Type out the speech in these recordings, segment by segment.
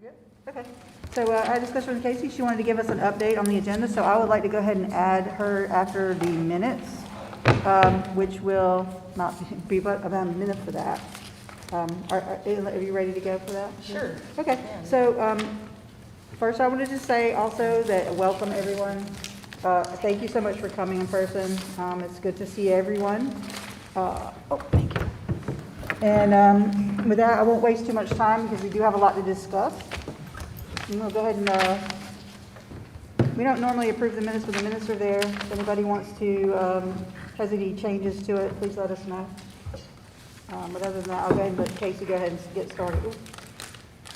Yep. Okay. So I had a discussion with Casey. She wanted to give us an update on the agenda, so I would like to go ahead and add her after the minutes, which will not be but about a minute for that. Are you ready to go for that? Sure. Okay. So first I wanted to say also that welcome everyone. Thank you so much for coming in person. It's good to see everyone. Thank you. And with that, I won't waste too much time because we do have a lot to discuss. And we'll go ahead and, we don't normally approve the minutes, but the minutes are there. If anybody wants to, has any changes to it, please let us know. But other than that, I'll go ahead and let Casey go ahead and get started.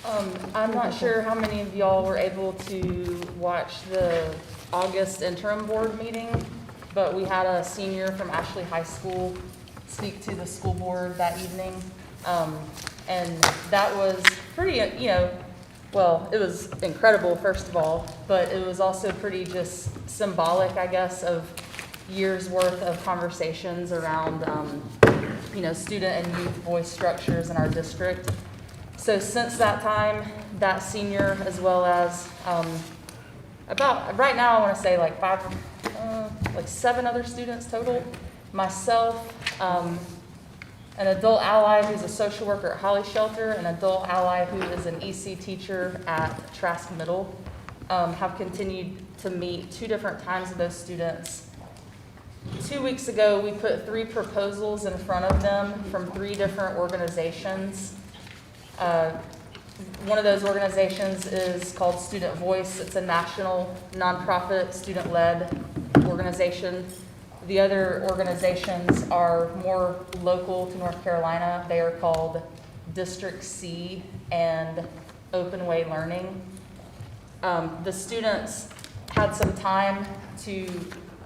I'm not sure how many of y'all were able to watch the August interim board meeting, but we had a senior from Ashley High School speak to the school board that evening. And that was pretty, well, it was incredible, first of all, but it was also pretty just symbolic, I guess, of years worth of conversations around, student and youth voice structures in our district. So since that time, that senior, as well as about, right now I want to say like 7 other students total, myself, an adult ally who's a social worker at Holly Shelter, an adult ally who is an EC teacher at Trask Middle, have continued to meet 2 different times with those students. 2 weeks ago, we put 3 proposals in front of them from 3 different organizations. One of those organizations is called Student Voice. It's a national nonprofit, student-led organization. The other organizations are more local to North Carolina. They are called District C and Open Way Learning. The students had some time to,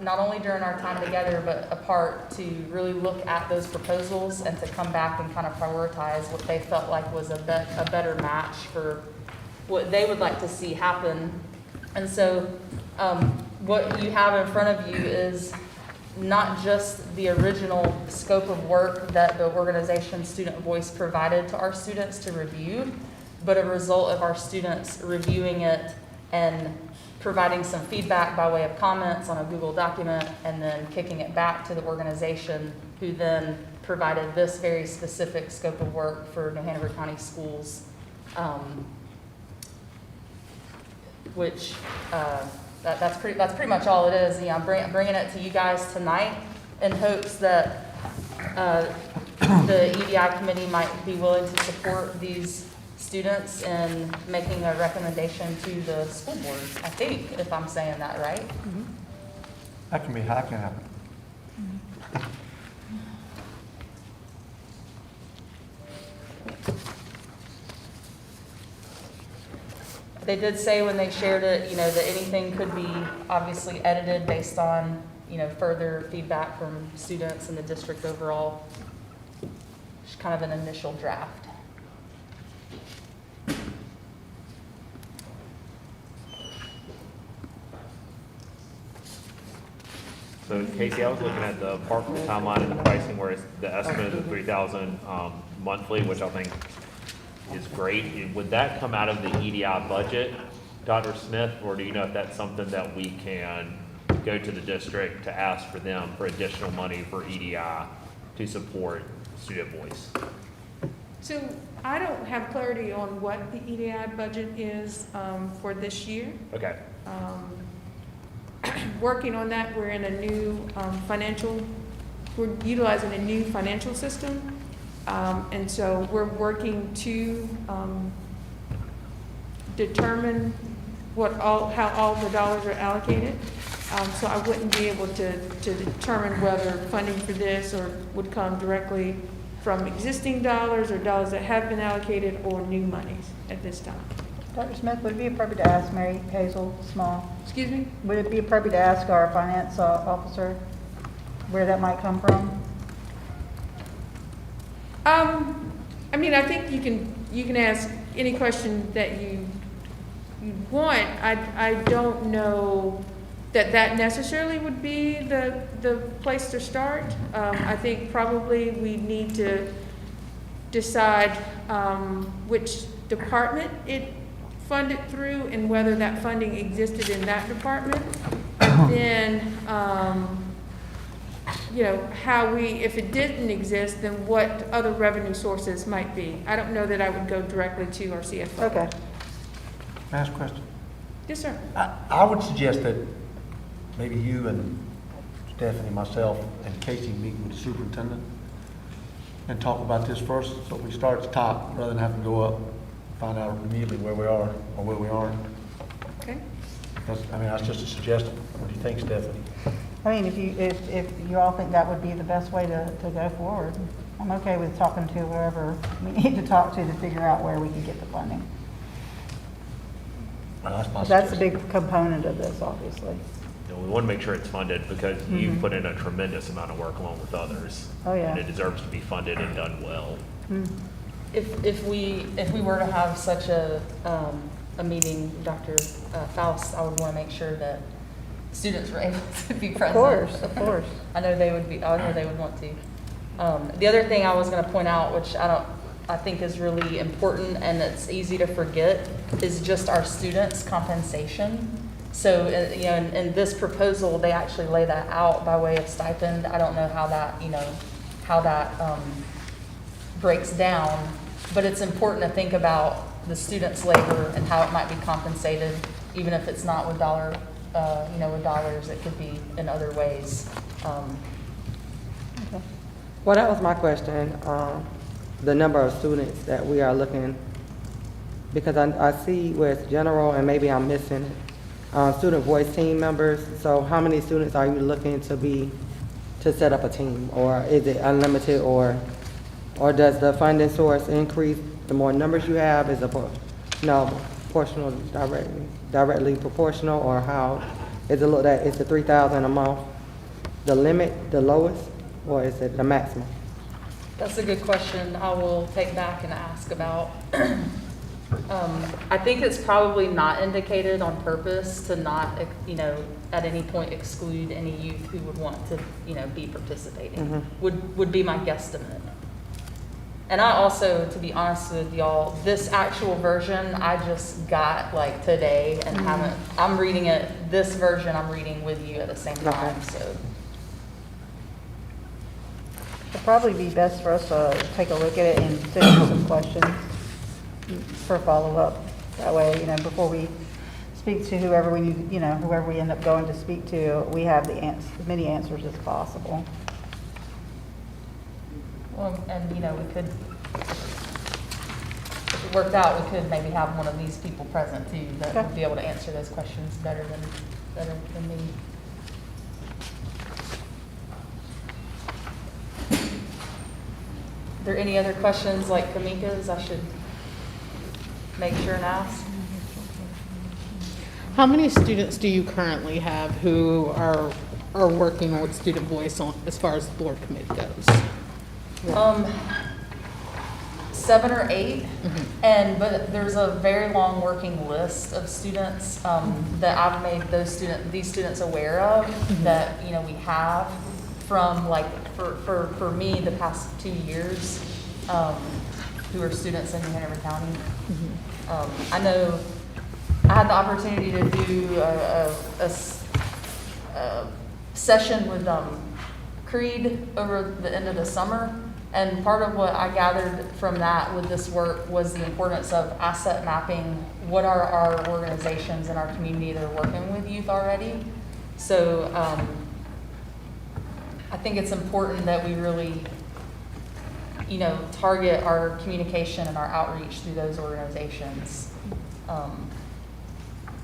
not only during our time together, but apart, to really look at those proposals and to come back and kind of prioritize what they felt like was a better match for what they would like to see happen. And so what you have in front of you is not just the original scope of work that the organization Student Voice provided to our students to review, but a result of our students reviewing it and providing some feedback by way of comments on a Google document and then kicking it back to the organization, who then provided this very specific scope of work for New Hanover County Schools, which that's pretty much all it is. I'm bringing it to you guys tonight in hopes that the EDI committee might be willing to support these students in making a recommendation to the school board, I think, if I'm saying that right. Mm-hmm. That can happen. They did say when they shared it, that anything could be obviously edited based on, further feedback from students in the district overall. Just kind of an initial draft. So Casey, I was looking at the park timeline and the pricing where it's the estimate of $3,000 monthly, which I think is great. Would that come out of the EDI budget, Dr. Smith, or do you know if that's something that we can go to the district to ask for them for additional money for EDI to support Student Voice? So I don't have clarity on what the EDI budget is for this year. Okay. Working on that, we're in a new we're utilizing a new financial system. And so we're working to determine how all the dollars are allocated. So I wouldn't be able to determine whether funding for this would come directly from existing dollars or dollars that have been allocated or new monies at this time. Dr. Smith, would it be appropriate to ask Mary Hazel Small? Excuse me? Would it be appropriate to ask our finance officer where that might come from? I think you can ask any question that you want. I don't know that necessarily would be the place to start. I think probably we need to decide which department it fund it through and whether that funding existed in that department. And then, you know, how we, if it didn't exist, then what other revenue sources might be. I don't know that I would go directly to our CFO. Okay. Can I ask a question? Yes, sir. I would suggest that maybe you and Stephanie, myself, and Casey meet with the superintendent and talk about this first, so we start at the top, rather than having to go up, find out immediately where we are or where we aren't. Okay. That's just a suggestion. What do you think, Stephanie? I mean, if you all think that would be the best way to go forward, I'm okay with talking to whoever we need to talk to figure out where we can get the funding. Well, that's my That's a suggestion. big component of this, obviously. You know, we want to make sure it's funded because you've put in a tremendous amount of work along with others. Oh, yeah. And it deserves to be funded and done well. If we were to have such a meeting, Dr. Faust, I would want to make sure that students were able to be present. Of course. I know they would want to. The other thing I was going to point out, which I think is really important and it's easy to forget, is just our students' compensation. So, you know, in this proposal, they actually lay that out by way of stipend. I don't know how that breaks down, but it's important to think about the students' labor and how it might be compensated, even if it's not with dollars, it could be in other ways. Well, that was my question, the number of students that we are looking, because I see where it's general and maybe I'm missing student voice team members. So how many students are you looking to set up a team? Or is it unlimited, or does the funding source increase the more numbers you have? Is it proportional, directly proportional, or how is it looked at? Is the $3,000 a month the limit, the lowest, or is it the maximum? That's a good question. I will take back and ask about. I think it's probably not indicated on purpose to not, at any point exclude any youth who would want to, be participating. Would be my guesstimate. And I also, to be honest with y'all, this actual version I just got like today and I'm reading it, this version I'm reading with you at the same time, so. It'd probably be best for us to take a look at it and send you some questions for follow-up. That way, before we speak to whoever we need, whoever we end up going to speak to, we have as many answers as possible. Well, and we could, if it worked out, we could maybe have one of these people present too that would be able to answer those questions better than me. Are there any other questions like Kamika's I should make sure and ask? How many students do you currently have who are working with Student Voice on, as far as the board committee goes? 7 or 8, but there's a very long working list of students that I've made these students aware of that we have from for me the past 2 years who are students in Hanover County. I know I had the opportunity to do a session with Creed over the end of the summer. And part of what I gathered from that with this work was the importance of asset mapping. What are our organizations in our community that are working with youth already? So I think it's important that we really, target our communication and our outreach through those organizations.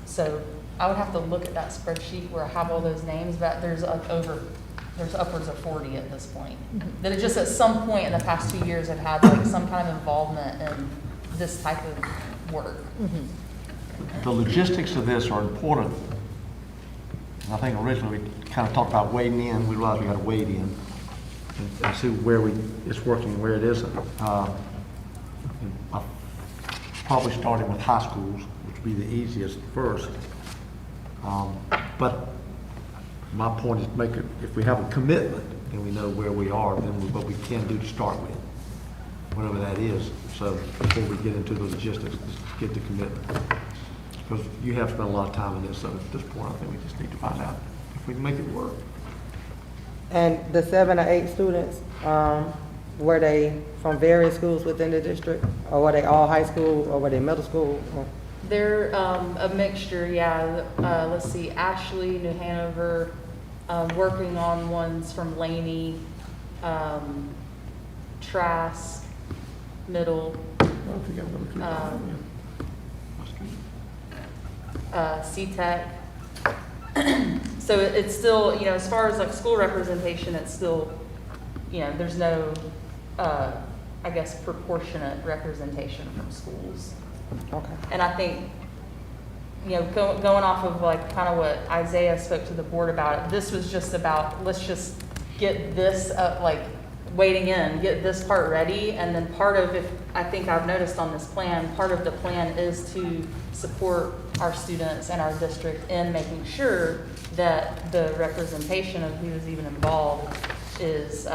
So I would have to look at that spreadsheet where I have all those names, but there's upwards of 40 at this point. That it just at some point in the past 2 years have had like some kind of involvement in this type of work. The logistics of this are important. And I think originally we kind of talked about wading in. We realized we got to wade in and see where it's working and where it isn't. I probably starting with high schools, which would be the easiest first. But my point is to if we have a commitment and we know where we are, then what we can do to start with, whatever that is, So before we get into the logistics, let's get the commitment. Because you have spent a lot of time on this, so at this point, I think we just need to find out if we can make it work. And the 7 or 8 students, were they from various schools within the district? Or were they all high school, or were they middle school? Or- They're a mixture, yeah. Let's see, Ashley, New Hanover, working on ones from Laney, Trask, Middle, I don't think I'm gonna keep Um, that. CTEC. So it's still, as far as like school representation, it's still, there's no, I guess, proportionate representation from schools. Okay. And I think, going off of like kind of what Isaiah spoke to the board about, this was just about, let's just get this wading in, get this part ready, and then part of, I think I've noticed on this plan, part of the plan is to support our students and our district in making sure that the representation of who is even involved is,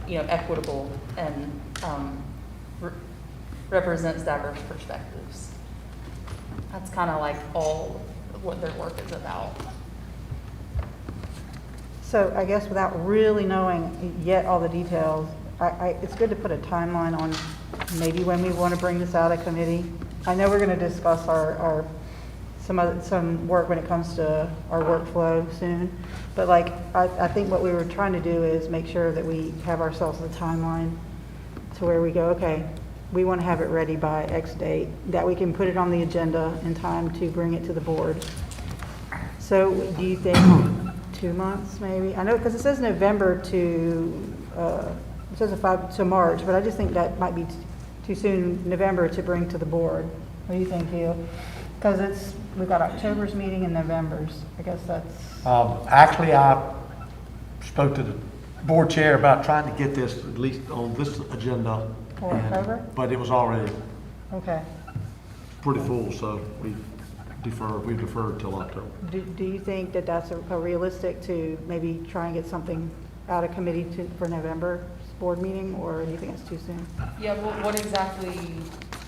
equitable and represents diverse perspectives. That's kind of like all of what their work is about. So I guess without really knowing yet all the details, it's good to put a timeline on maybe when we want to bring this out of committee. I know we're going to discuss some work when it comes to our workflow soon, but I think what we were trying to do is make sure that we have ourselves a timeline to where we go, okay, we want to have it ready by X date, that we can put it on the agenda in time to bring it to the board. So do you think 2 months maybe? I know, because it says November to, it says to March, but I just think that might be too soon, November, to bring to the board. What do you think, Hugh? Because we've got October's meeting and November's. I guess that's, Actually, I spoke to the board chair about trying to get this at least on this agenda. For October? But it was already okay. pretty full, so we deferred till October. Do you think that that's a realistic to maybe try and get something out of committee for November's board meeting, or do you think it's too soon? Yeah, what exactly,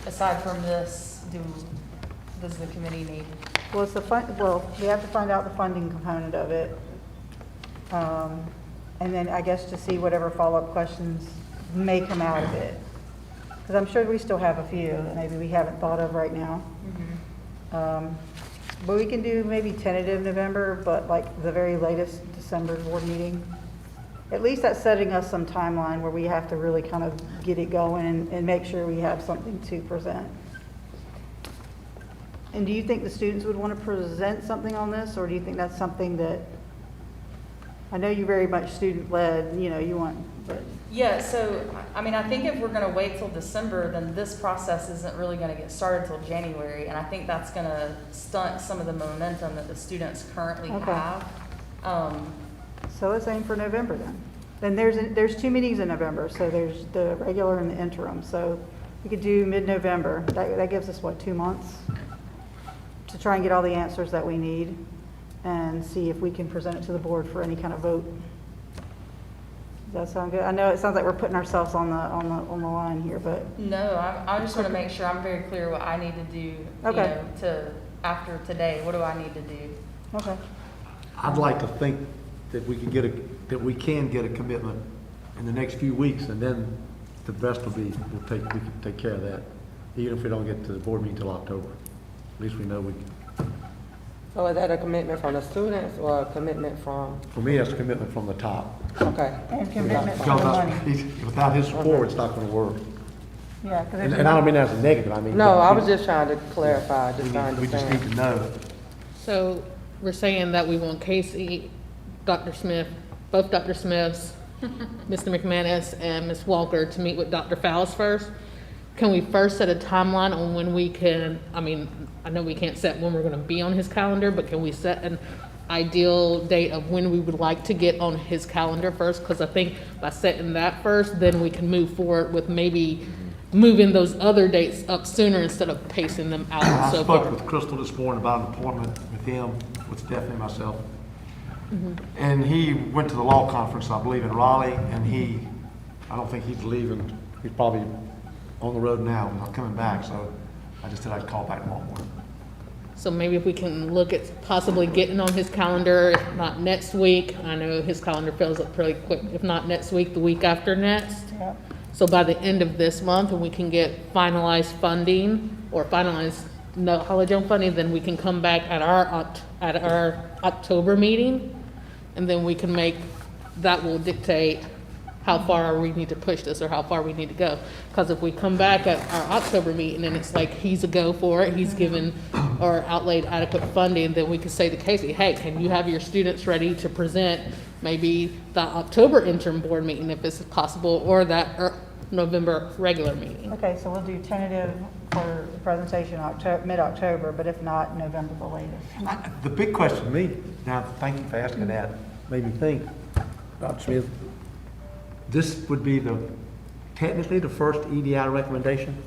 aside from this, does the committee need? Well, we have to find out the funding component of it. And then I guess to see whatever follow-up questions may come out of it. Because I'm sure we still have a few that maybe we haven't thought of right now. But we can do maybe tentative November, but like the very latest December board meeting. At least that's setting us some timeline where we have to really kind of get it going and make sure we have something to present. And do you think the students would want to present something on this, or do you think that's something that, I know you're very much student-led, you want, but. Yeah, so, I think if we're gonna wait till December, then this process isn't really gonna get started till January, and I think that's gonna stunt some of the momentum that the students currently Okay. have. So let's aim for November then. Then there's 2 meetings in November, so there's the regular and the interim. So we could do mid-November. That gives us, 2 months to try and get all the answers that we need and see if we can present it to the board for any kind of vote. Does that sound good? I know it sounds like we're putting ourselves on the line here, but No, I just wanna make sure I'm very clear what I need to do, Okay. after today, what do I need to do? okay. I'd like to think that we can get a commitment in the next few weeks, and then the rest we can take care of that, even if we don't get to the board meeting till October. At least we know we can. So is that a commitment from the students or a commitment from, For me, that's a commitment from the top. okay. And commitment for the money. Without his support, it's not gonna work. Yeah, because And I don't mean that as a negative, I mean. No, I was just trying to clarify, We just to we just need understand. to know. So we're saying that we want Casey, Dr. Smith, both Dr. Smiths, Mr. McManus, and Ms. Walker to meet with Dr. Fowles first. Can we first set a timeline on when we can, I know we can't set when we're gonna be on his calendar, but can we set an ideal date of when we would like to get on his calendar first? Because I think by setting that first, then we can move forward with maybe moving those other dates up sooner instead of pacing them I out so spoke far. with Crystal this morning about an appointment with him, with Stephanie and myself. And he went to the law conference, I believe, in Raleigh, and I don't think he's leaving. He's probably on the road now, I'm not coming back, so I just said I'd call back tomorrow morning. So maybe if we can look at possibly getting on his calendar, if not next week, I know his calendar fills up pretty quick, if not next week, the week after next. Yep. So by the end of this month, when we can get finalized funding or finalized knowledge on funding, then we can come back at our October meeting, and then we can make, that will dictate how far we need to push this or how far we need to go. Because if we come back at our October meeting and it's like he's a go for it, he's given or outlaid adequate funding, then we could say to Casey, hey, can you have your students ready to present maybe the October interim board meeting if it's possible, or that November regular meeting? Okay, so we'll do tentative for presentation mid-October, but if not, November the latest. The big question to me, now, thank you for asking that, made me think, Dr. Smith, this would be technically the first EDI recommendation?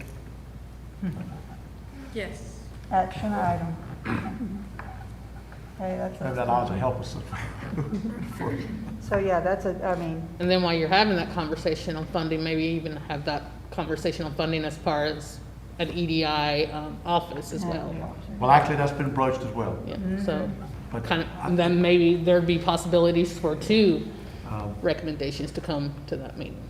Yes. Action item. Okay, that's. Maybe that ought to help us. So, yeah, that's I mean, And then while you're having that conversation on funding, maybe even have that conversation on funding as far as an EDI office as well. Well, actually, that's been broached as well. Yeah, so But kind of, and then maybe there'd be possibilities for two recommendations to come to that meeting.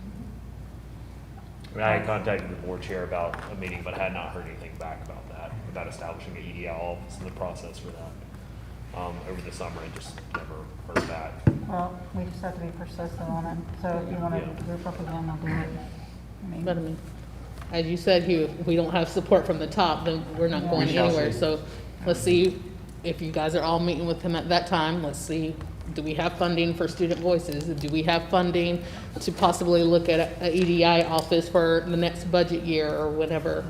I mean, I had contacted the board chair about a meeting, but I had not heard anything back about that, about establishing an EDI office and the process for that. Over the summer, I just never heard back. well, we just have to be persistent on it. So if you want to Yeah. group up again, I'll do it. But I mean, as you said, Hugh, if we don't have support from the top, then we're not Yeah. going We shall anywhere. see. So let's see if you guys are all meeting with him at that time. Let's see, do we have funding for student voices? Do we have funding to possibly look at a EDI office for the next budget year or whatever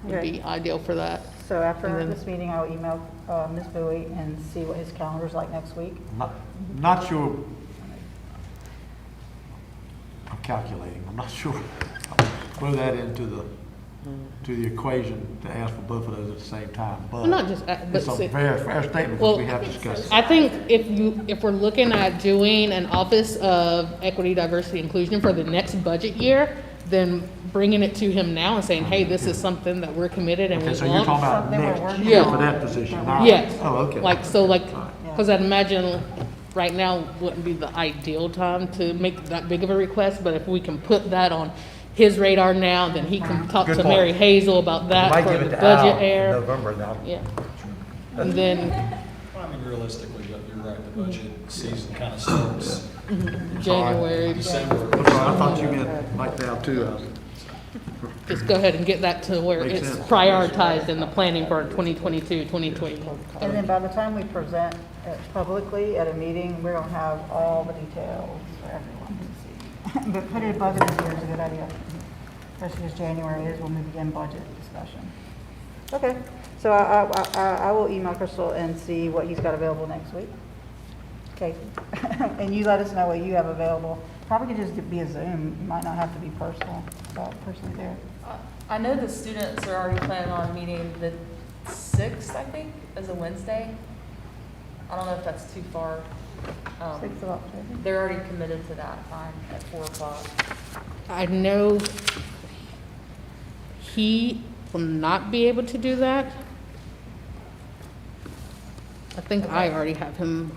would be ideal for that? So after And then- this meeting, I'll email Ms. Bowie and see what his calendar's like next week. Not sure. I'm calculating, I'm not sure. I'll throw that into the equation to ask for both of those at the same time, but Well, not just, but it's a see- very fair statement Well, because we have discussed it. I think if we're looking at doing an Office of Equity, Diversity, Inclusion for the next budget year, then bringing it to him now and saying, hey, this is something that we're committed and we Okay, so want. you're talking about Something we're next working year on. for that position, not? Yes. Oh, okay. Like, so like, All right. because I'd imagine right now wouldn't be the ideal time to make that big of a request, but if we can put that on his radar now, then he can talk Good to point. Mary Hazel about that Might for give the it to budget Al in air. November now. Yeah. And then, I mean, realistically, you're right, the budget season kind of starts January, December. I'm sorry, I thought you meant like now too. just go ahead and get that to where Makes it's sense. prioritized in the planning for 2022, 2023. And then by the time we present publicly at a meeting, we're going to have all the details for everyone to see. But put it above it this year is a good idea, especially as January is when we begin budget discussion. Okay, so I will email Crystal and see what he's got available next week. Okay, and you let us know what you have available. Probably could just be a Zoom, it might not have to be personally there. I know the students are already planning on meeting the 6th, I think, as a Wednesday. I don't know if that's too far. 6th of October. They're already committed to that time at 4 o'clock. I know he will not be able to do that. I think I already have him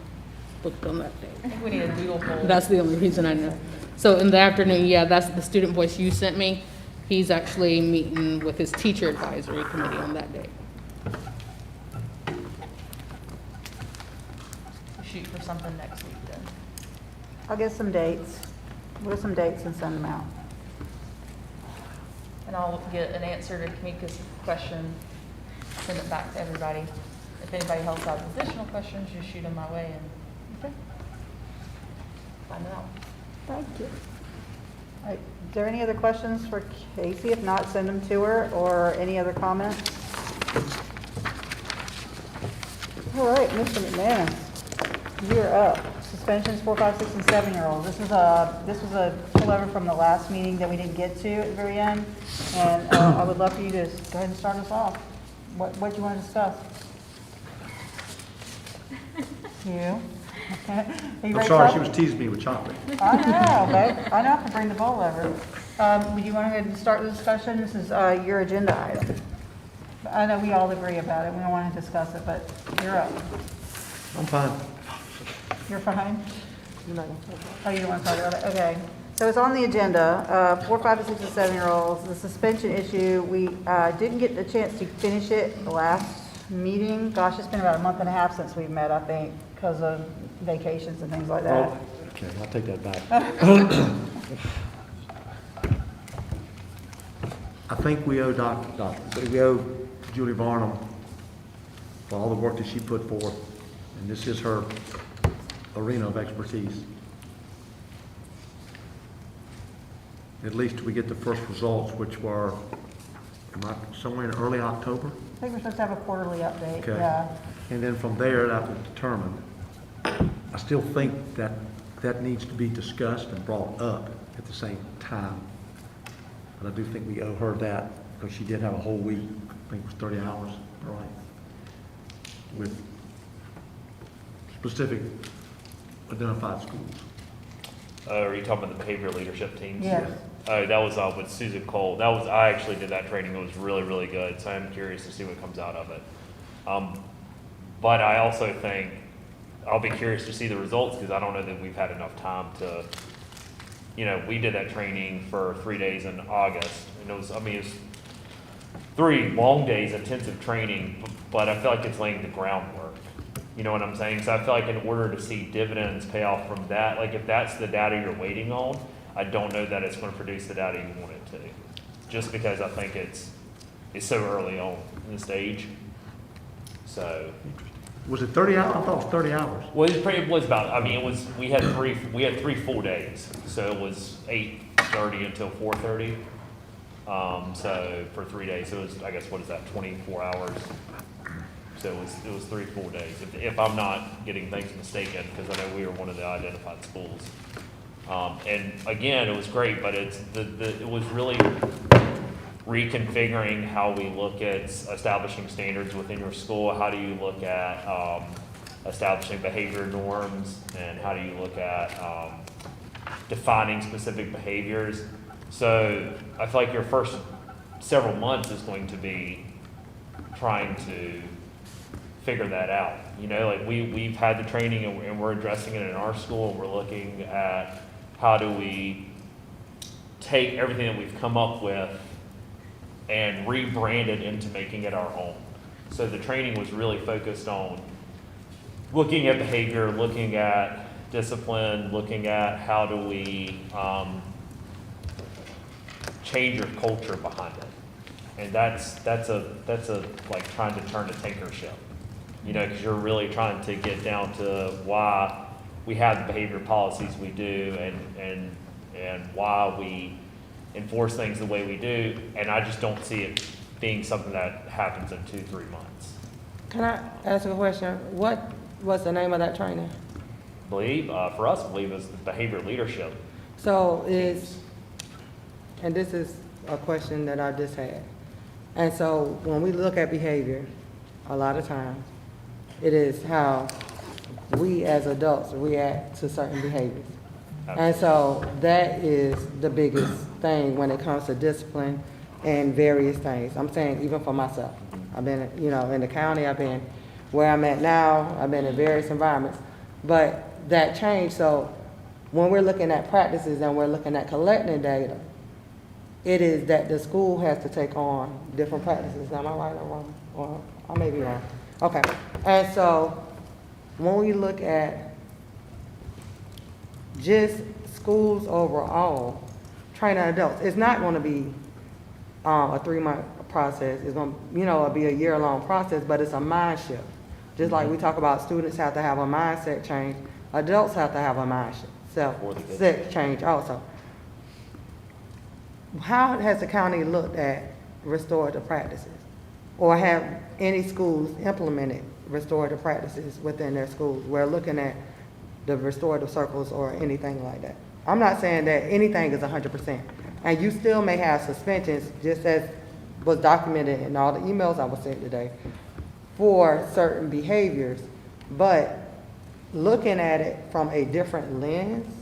booked on that day. I think we need a doodle poll. That's the only reason I know. So in the afternoon, yeah, that's the student voice you sent me. He's actually meeting with his teacher advisory committee on that day. Shoot for something next week then. I'll get some dates. We'll get some dates and send them out. And I'll get an answer to Kamika's question, send it back to everybody. If anybody else has additional questions, just shoot them my way and Okay. find out. Thank you. All right, is there any other questions for Casey? If not, send them to her, or any other comments? All right, Mr. McManus, you're up. Suspensions 4, 5, 6, and 7-year-olds. This was a pullover from the last meeting that we didn't get to at the very end, and I would love for you to go ahead and start us off. What do you want to discuss? You? Okay. Are you I'm ready to sorry, talk? she was teasing me with chocolate. I know, babe. I know I can bring the bowl over. Would you want to go ahead and start the discussion? This is your agenda item. I know we all agree about it. We don't want to discuss it, but you're up. I'm fine. You're fine? You're not gonna talk about Oh, you don't want to talk about it? Okay. So it's on the agenda, 4, 5, and 6, and 7-year-olds, the suspension issue. We didn't get the chance to finish it the last meeting. Gosh, it's been about a month and a half since we've met, I think, because of vacations and things like that. Okay, I'll take that back. I think we owe we owe Julie Varnum for all the work that she put forth, and this is her arena of expertise. At least we get the first results, which were somewhere in early October. I think we're supposed to have a quarterly update, Okay. yeah. And then from there, that was determined. I still think that that needs to be discussed and brought up at the same time. But I do think we owe her that, because she did have a whole week, I think it was 30 hours, right? With specific identified schools. Are you talking about the behavior leadership teams? Yes. That was with Susan Cole. I actually did that training. It was really, really good. So I'm curious to see what comes out of it. But I also think I'll be curious to see the results, because I don't know that we've had enough time to, we did that training for 3 days in August. And it was 3 long days, intensive training, but I feel like it's laying the groundwork. You know what I'm saying? So I feel like in order to see dividends pay off from that, like if that's the data you're waiting on, I don't know that it's going to produce the data you want it to. Just because I think it's so early on in the stage. So. Was it 30 hours? I thought it was 30 hours. Well, it was about, we had 3 full days. So it was 8:30 until 4:30. So for 3 days, so it was, I guess, what is that, 24 hours? So it was 3 full days, if I'm not getting things mistaken, because I know we were one of the identified schools. And again, it was great, but it was really reconfiguring how we look at establishing standards within your school. How do you look at establishing behavior norms, and how do you look at defining specific behaviors? So I feel like your first several months is going to be trying to figure that out. Like we've had the training, and we're addressing it in our school, and we're looking at how do we take everything that we've come up with and rebrand it into making it our own. So the training was really focused on looking at behavior, looking at discipline, looking at how do we change your culture behind it. And that's like trying to turn a tanker ship. Because you're really trying to get down to why we have the behavior policies we do, and why we enforce things the way we do. And I just don't see it being something that happens in 2-3 months. Can I ask a question? What was the name of that training? For us, I believe it was the behavior leadership. So and this is a question that I just had. And so when we look at behavior, a lot of times, it is how we as adults react to certain behaviors. And so that is the biggest thing when it comes to discipline and various things. I'm saying even for myself. I've been, in the county, I've been where I'm at now, I've been in various environments. But that changed. So when we're looking at practices and we're looking at collecting data, it is that the school has to take on different practices. Am I right or wrong? Or I may be wrong. Okay. And so when we look at just schools overall, training adults, it's not going to be a 3-month process. It's going to, be a year-long process, but it's a mind shift. Just like we talk about students have to have a mindset change, adults have to have a mindset change also. How has the county looked at restorative practices? Or have any schools implemented restorative practices within their schools? We're looking at the restorative circles or anything like that. I'm not saying that anything is 100%. And you still may have suspensions, just as was documented in all the emails I was sent today, for certain behaviors. But looking at it from a different lens,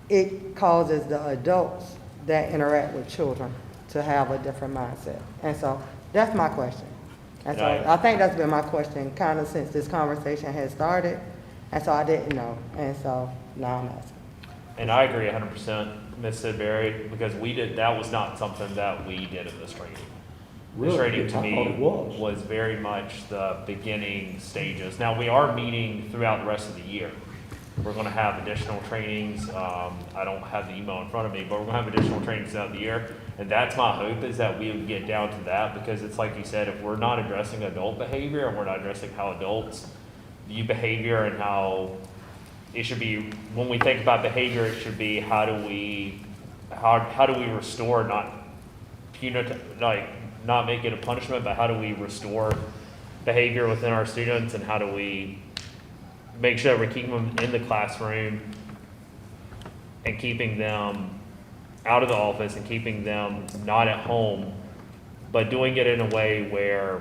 it causes the adults that interact with children to have a different mindset. And so that's my question. And so Right. I think that's been my question kind of since this conversation has started. And so I didn't know. And so now I'm asking. And I agree 100%, Ms. Sidbury, because that was not something that we did in this training. This Really? training to I me thought it was. was very much the beginning stages. Now, we are meeting throughout the rest of the year. We're gonna have additional trainings, I don't have the email in front of me, but we're gonna have additional trainings throughout the year. And that's my hope, is that we would get down to that, because it's like you said, if we're not addressing adult behavior and we're not addressing how adults view behavior and how it should be, when we think about behavior, it should be how do we restore, not punitive, like not make it a punishment, but how do we restore behavior within our students, and how do we make sure we're keeping them in the classroom and keeping them out of the office and keeping them not at home, but doing it in a way where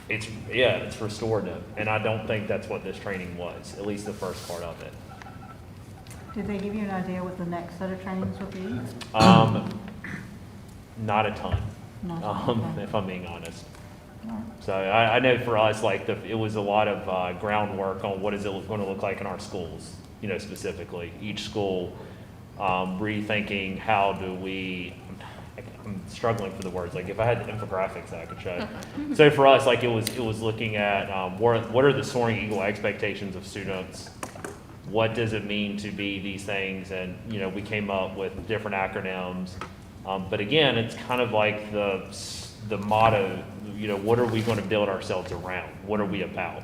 it's restorative. And I don't think that's what this training was, at least the first part of it. Did they give you an idea what the next set of trainings would be? Not a ton, if I'm being honest. So I know for us, like it was a lot of groundwork on what is it going to look like in our schools, specifically. Each school, rethinking how do we, I'm struggling for the words, like if I had the infographics that I could show. So for us, like it was looking at what are the soaring eagle expectations of students? What does it mean to be these things? And, we came up with different acronyms. But again, it's kind of like the motto, what are we going to build ourselves around? What are we about?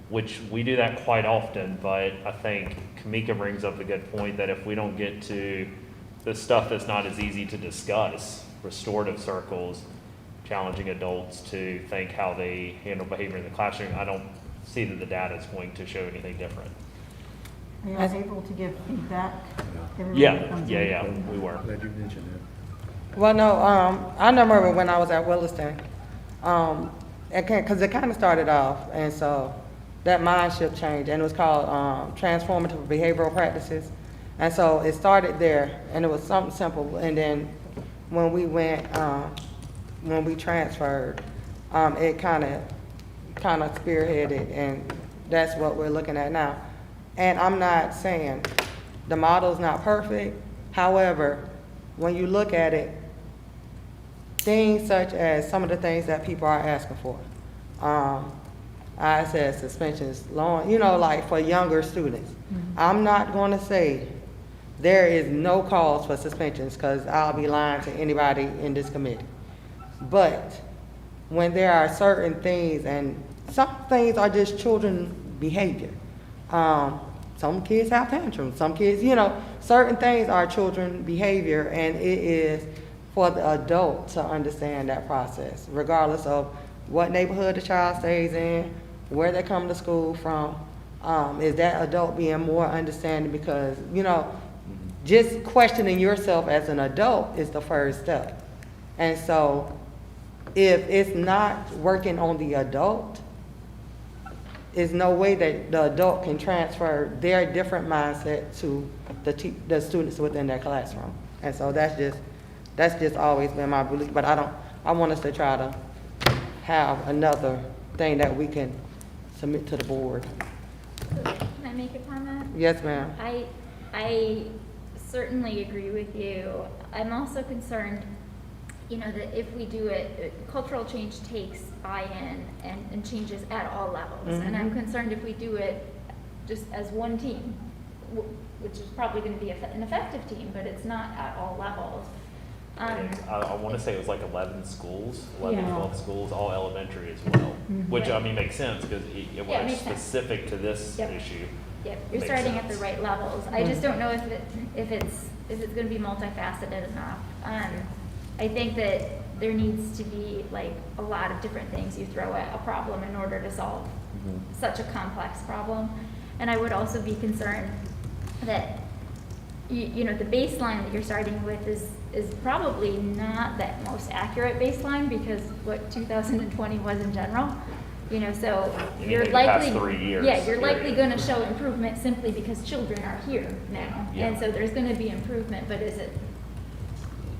Which we do that quite often, but I think Kamika brings up a good point that if we don't get to the stuff that's not as easy to discuss, restorative circles, challenging adults to think how they handle behavior in the classroom, I don't see that the data is going to show anything different. Are you guys able to give feedback? Everybody Yeah, comes in? yeah, we were. Glad you mentioned that. Well, no, I remember when I was at Williston, because it kind of started off, and so that mind shift changed, and it was called transformative behavioral practices. And so it started there, and it was something simple. And then when we transferred, it kind of spearheaded, and that's what we're looking at now. And I'm not saying the model's not perfect. However, when you look at it, things such as some of the things that people are asking for, I said suspensions, long, like for younger students. I'm not going to say there is no cause for suspensions, because I'll be lying to anybody in this committee. But when there are certain things, and some things are just children behavior. Some kids have tantrums, some kids, certain things are children behavior, and it is for the adult to understand that process, regardless of what neighborhood the child stays in, where they come to school from. Is that adult being more understanding? Because, just questioning yourself as an adult is the first step. And so if it's not working on the adult, there's no way that the adult can transfer their different mindset to the students within their classroom. And so that's just always been my belief. But I want us to try to have another thing that we can submit to the board. Can I make a comment? Yes, ma'am. I certainly agree with you. I'm also concerned, that if we do it, cultural change takes buy-in and changes at all levels. And I'm concerned if we do it just as one team, which is probably going to be an effective team, but it's not at all levels. I want to say it was like 11 schools, 11, Yeah. 12 schools, all elementary as well, which, Right. Makes sense because it Yeah, it was makes sense. specific to this Yep. issue. Yep, you're Makes starting at sense. the right levels. I just don't know if it's going to be multifaceted enough. I think that there needs to be like a lot of different things you throw at a problem in order to solve such a complex problem. And I would also be concerned that the baseline that you're starting with is probably not that most accurate baseline, because what 2020 was in general. You know, so Anything you're the past likely, 3 years, yeah, you're likely period. gonna show improvement simply because children are here now. Yeah. And so there's gonna be improvement, but is it,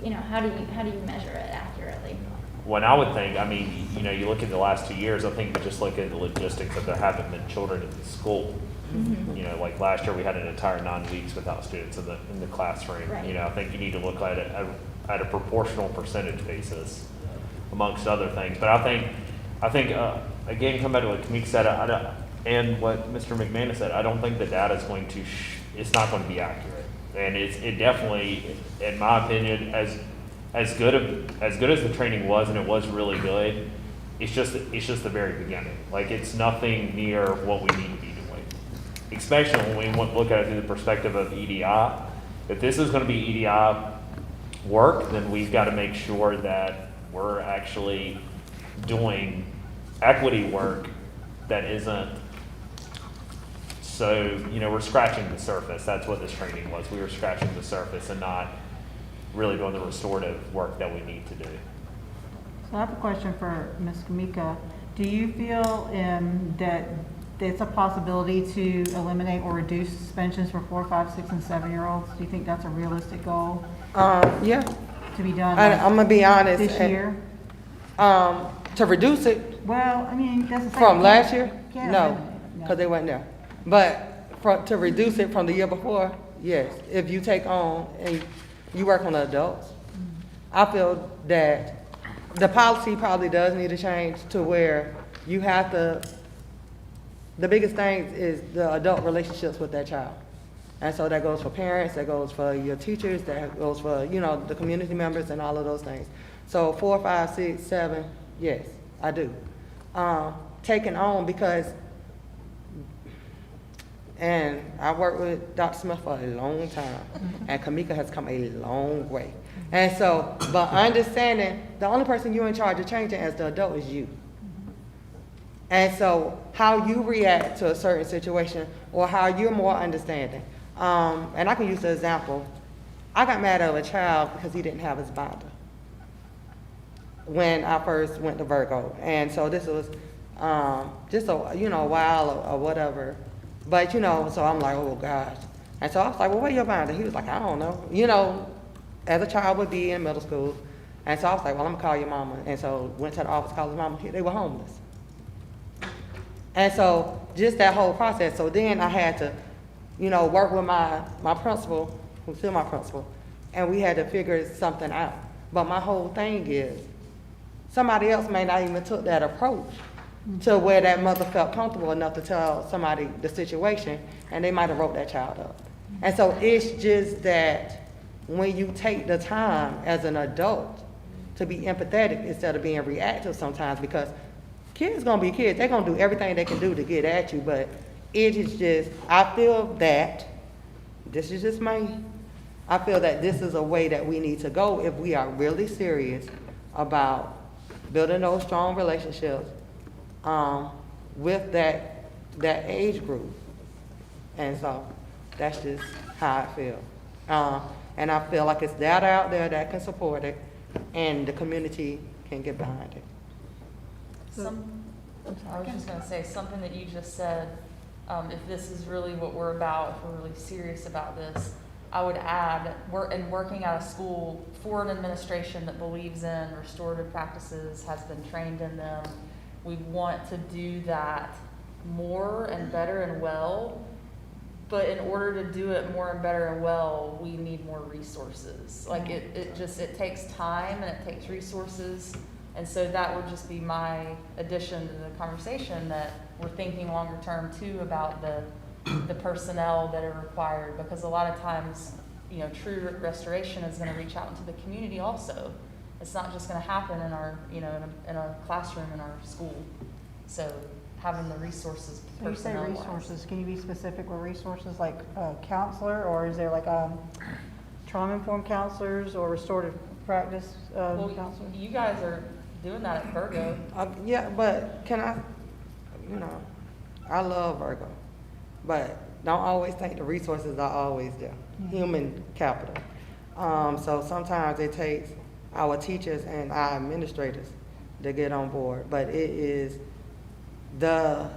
you know, how do you measure it accurately? When I would think, I mean, you know, you look at the last 2 years, I think we just look at the logistics that there haven't been children in the school. Mm-hmm. You know, like last year, we had an entire 9 weeks without students in the classroom. Right. You know, I think you need to look at it at a proportional percentage basis, amongst other things. But I think again, come back to what Kamik said, and what Mr. McManus said, I don't think the data is going to, it's not going to be accurate. And it definitely, in my opinion, as good as the training was, and it was really good, it's just the very beginning. Like, it's nothing near what we need to be doing. Especially when we look at it through the perspective of EDI. If this is going to be EDI work, then we've got to make sure that we're actually doing equity work that isn't so, you know, we're scratching the surface. That's what this training was. We were scratching the surface and not really doing the restorative work that we need to do. So I have a question for Ms. Kamika. Do you feel that it's a possibility to eliminate or reduce suspensions for 4, 5, 6, and 7-year-olds? Do you think that's a realistic goal Yeah, to be done I'm gonna be honest. this year? To reduce it Well, I mean, that's the same. from last year, Can't no, eliminate it, no. because they weren't there. But to reduce it from the year before, yes. If you take on and you work on the adults, I feel that the policy probably does need to change to where you have to, the biggest thing is the adult relationships with that child. And so that goes for parents, that goes for your teachers, that goes for, you know, the community members and all of those things. So 4, 5, 6, 7, yes, I do. Taking on because, and I worked with Dr. Smith for a long time, and Kamika has come a long way. And so, but understanding the only person you're in charge of changing as the adult is you. And so how you react to a certain situation or how you're more understanding. And I can use the example, I got mad at a child because he didn't have his binder when I first went to Virgo. And so this was just a, you know, a while or whatever. But, you know, so I'm like, oh gosh. And so I was like, well, where your binder? He was like, I don't know. You know, as a child would be in middle school. And so I was like, well, I'm gonna call your mama. And so went to the office, called his mama. They were homeless. And so just that whole process. So then I had to, you know, work with my principal, who's still my principal, and we had to figure something out. But my whole thing is, somebody else may not even took that approach to where that mother felt comfortable enough to tell somebody the situation, and they might have wrote that child up. And so it's just that when you take the time as an adult to be empathetic instead of being reactive sometimes, because kids gonna be kids, they're gonna do everything they can do to get at you, but it is just, I feel that, this is just me, I feel that this is a way that we need to go if we are really serious about building those strong relationships with that age group. And so that's just how I feel. And I feel like it's data out there that can support it and the community can get behind it. I was just gonna say, something that you just said, if this is really what we're about, if we're really serious about this, I would add, working at a school for an administration that believes in restorative practices, has been trained in them, we want to do that more and better and well. But in order to do it more and better and well, we need more resources. Like it takes time and it takes resources. And so that would just be my addition to the conversation, that we're thinking longer term too about the personnel that are required, because a lot of times, you know, true restoration is going to reach out into the community also. It's not just going to happen in our, you know, in a classroom in our school. So having the resources, So you say personnel-wise. resources, can you be specific with resources, like a counselor, or is there like trauma-informed counselors or restorative practice Well, counselors? you guys are doing that at Virgo. Yeah, but can I, you know, I love Virgo, but don't always think the resources are always there. Human capital. So sometimes it takes our teachers and our administrators to get on board, but it is the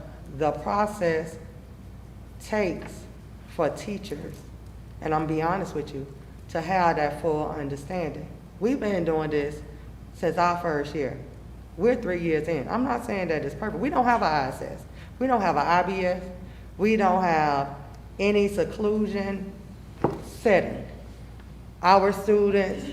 process takes for teachers, and I'm be honest with you, to have that full understanding. We've been doing this since our first year. We're 3 years in. I'm not saying that it's perfect. We don't have an ISS. We don't have an IBS. We don't have any seclusion setting. Our students,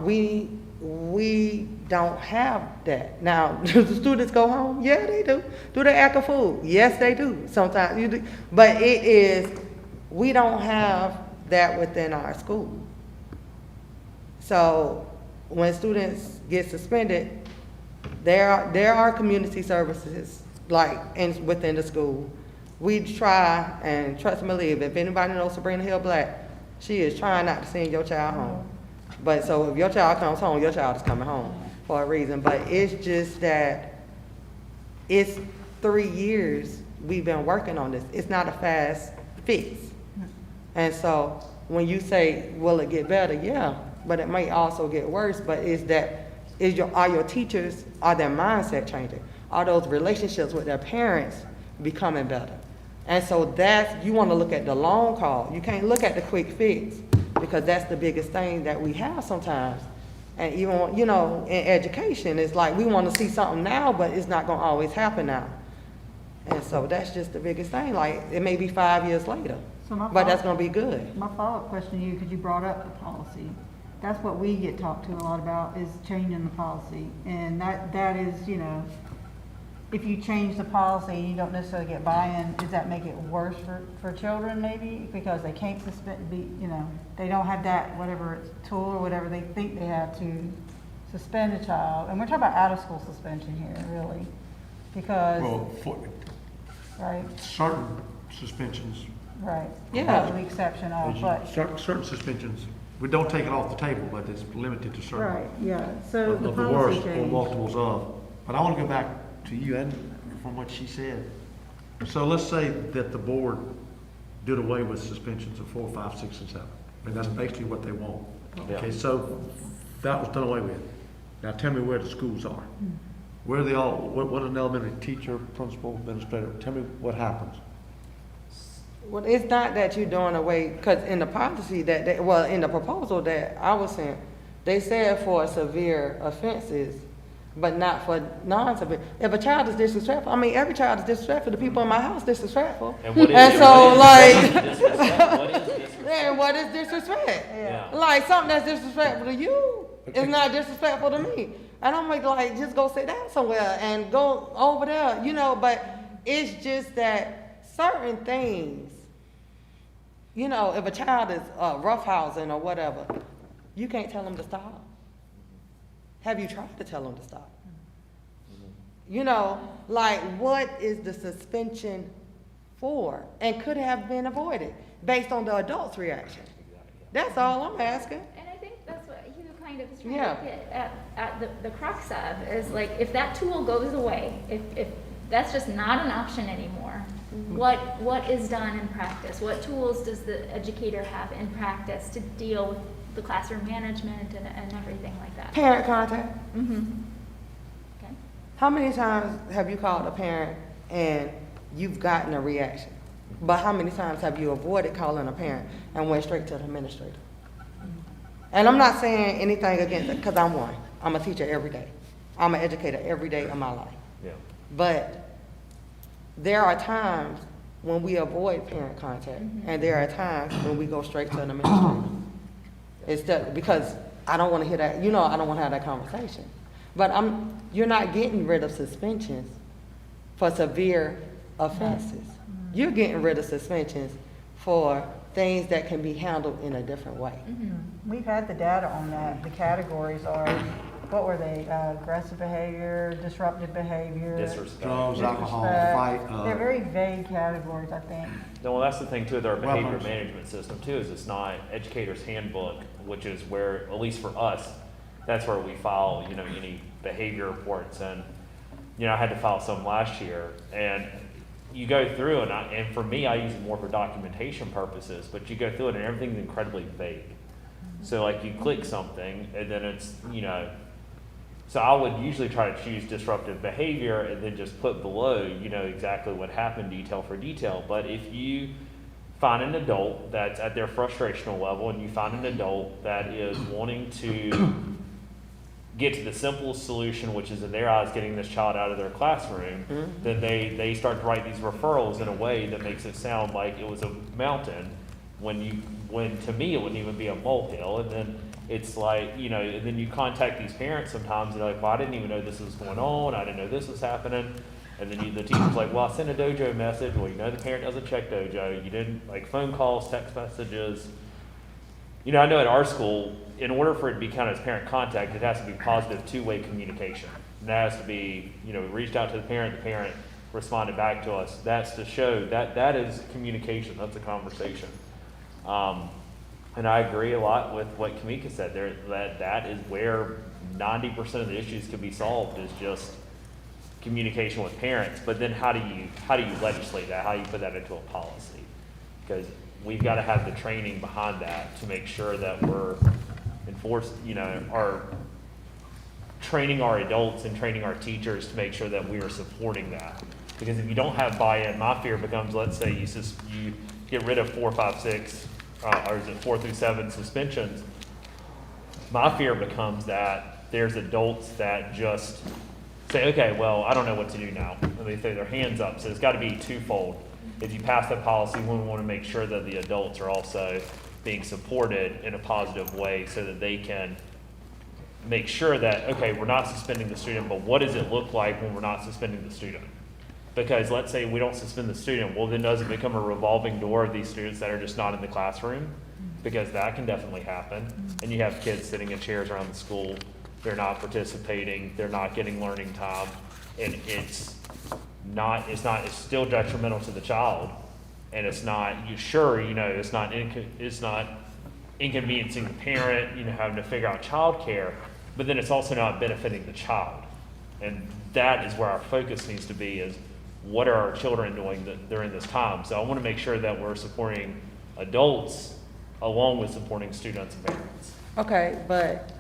we don't have that. Now, do the students go home? Yeah, they do. Do they act a fool? Yes, they do. Sometimes you do. But we don't have that within our school. So when students get suspended, there are community services within the school. We try, and trust me, believe, if anybody knows Sabrina Hill Black, she is trying not to send your child home. But so if your child comes home, your child is coming home for a reason. But it's just that it's 3 years we've been working on this. It's not a fast fix. And so when you say, will it get better? Yeah, but it may also get worse. But are your teachers, are their mindset changing? Are those relationships with their parents becoming better? And so you want to look at the long haul. You can't look at the quick fix, because that's the biggest thing that we have sometimes. And even, in education, it's like we want to see something now, but it's not going to always happen now. And so that's just the biggest thing. Like, it may be 5 years later, but that's going to be good. My follow-up question to you, because you brought up the policy. That's what we get talked to a lot about, is changing the policy. And that is, if you change the policy and you don't necessarily get buy-in, does that make it worse for children maybe? Because they can't they don't have that, whatever it's tool or whatever they think they have to suspend a child. And we're talking about out-of-school suspension here, really. Because, right, Certain suspensions, right. Yeah. The exception of, but. certain suspensions, we don't take it off the table, but it's limited to certain. Right, yeah, so Of the the policy worst or change. multiples of. But I want to go back to you and from what she said. So let's say that the board did away with suspensions of 4, 5, 6, and 7. I mean, that's basically what they want. Yeah. Okay, so that was done away with. Now tell me where the schools are. Where are they all, what an elementary teacher, principal, administrator, tell me what happens. Well, it's not that you're doing away, because in the policy in the proposal that I was saying, they said for severe offenses, but not for non-severe. If a child is disrespectful, every child is disrespectful. The people in my house disrespectful. And what is disrespect? And what is disrespect? Yeah. Like, something that's disrespectful to you is not disrespectful to me. And I'm like, just go sit down somewhere and go over there, but it's just that certain things, if a child is roughhousing or whatever, you can't tell them to stop. Have you tried to tell them to stop? What is the suspension for? And could have been avoided based on the adult's reaction. That's all I'm asking. And I think that's what you kind of is trying Yeah. to get at the crux of, is like, if that tool goes away, if that's just not an option anymore, what is done in practice? What tools does the educator have in practice to deal with the classroom management and everything like that? Parent contact. Okay. How many times have you called a parent and you've gotten a reaction? But how many times have you avoided calling a parent and went straight to the administrator? And I'm not saying anything against it, because I'm one. I'm a teacher every day. I'm an educator every day of my life. Yeah. But there are times when we avoid parent contact, and there are times when we go straight to an administrator. Because I don't want to hear that, I don't want to have that conversation. But you're not getting rid of suspensions for severe offenses. You're getting rid of suspensions for things that can be handled in a different way. We've had the data on that. The categories are, what were they? Aggressive behavior, disruptive behavior. Disrespect. Drugs, alcohol, disrespect. fight. They're very vague categories, I think. No, well, that's the thing too with our behavior Weapons. management system too, is it's not educator's handbook, which is where, at least for us, that's where we file, any behavior reports. And, I had to file some last year, and you go through, and for me, I use it more for documentation purposes, but you go through it and everything's incredibly vague. So like you click something and then it's, So I would usually try to choose disruptive behavior and then just put below, exactly what happened, detail for detail. But if you find an adult that's at their frustrational level, and you find an adult that is wanting to get to the simplest solution, which is in their eyes getting this child out of their classroom, then they start to write these referrals in a way that makes it sound like it was a mountain, when to me it wouldn't even be a molehill. And then it's like, and then you contact these parents sometimes, and they're like, well, I didn't even know this was going on, I didn't know this was happening. And then the teacher's like, well, I sent a dojo message. Well, the parent doesn't check dojo. You didn't, phone calls, text messages. I know at our school, in order for it to be counted as parent contact, it has to be positive two-way communication. And that has to be, we reached out to the parent responded back to us. That's to show that is communication, that's a conversation. And I agree a lot with what Kamika said there, that is where 90% of the issues can be solved, is just communication with parents. But then how do you legislate that? How do you put that into a policy? Because we've got to have the training behind that to make sure that we're training our adults and training our teachers to make sure that we are supporting that. Because if you don't have buy-in, my fear becomes, let's say you get rid of 4, 5, 6, or is it 4 through 7 suspensions? My fear becomes that there's adults that just say, okay, well, I don't know what to do now. And they throw their hands up. So it's got to be twofold. If you pass that policy, we want to make sure that the adults are also being supported in a positive way, so that they can make sure that, okay, we're not suspending the student, but what does it look like when we're not suspending the student? Because let's say we don't suspend the student, well, then does it become a revolving door of these students that are just not in the classroom? Because that can definitely happen. And you have kids sitting in chairs around the school, they're not participating, they're not getting learning time, and it's still detrimental to the child, and it's not, it's not inconveniencing the parent, having to figure out childcare, but then it's also not benefiting the child. And that is where our focus needs to be, is what are our children doing during this time? So I want to make sure that we're supporting adults along with supporting students and parents. Okay, but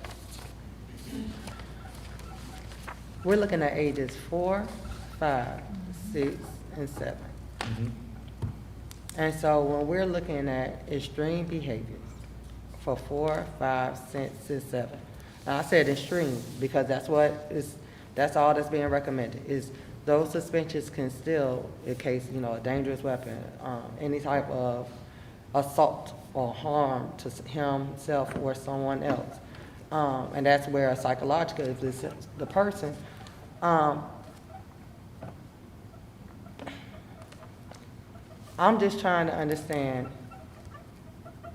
we're looking at ages 4, 5, 6, and 7. Mm-hmm. And so when we're looking at extreme behaviors for 4, 5, 6, and 7, and I said extreme because that's all that's being recommended, is those suspensions can still, in case, a dangerous weapon, any type of assault or harm to himself or someone else. And that's where psychological, if it's the person, I'm just trying to understand,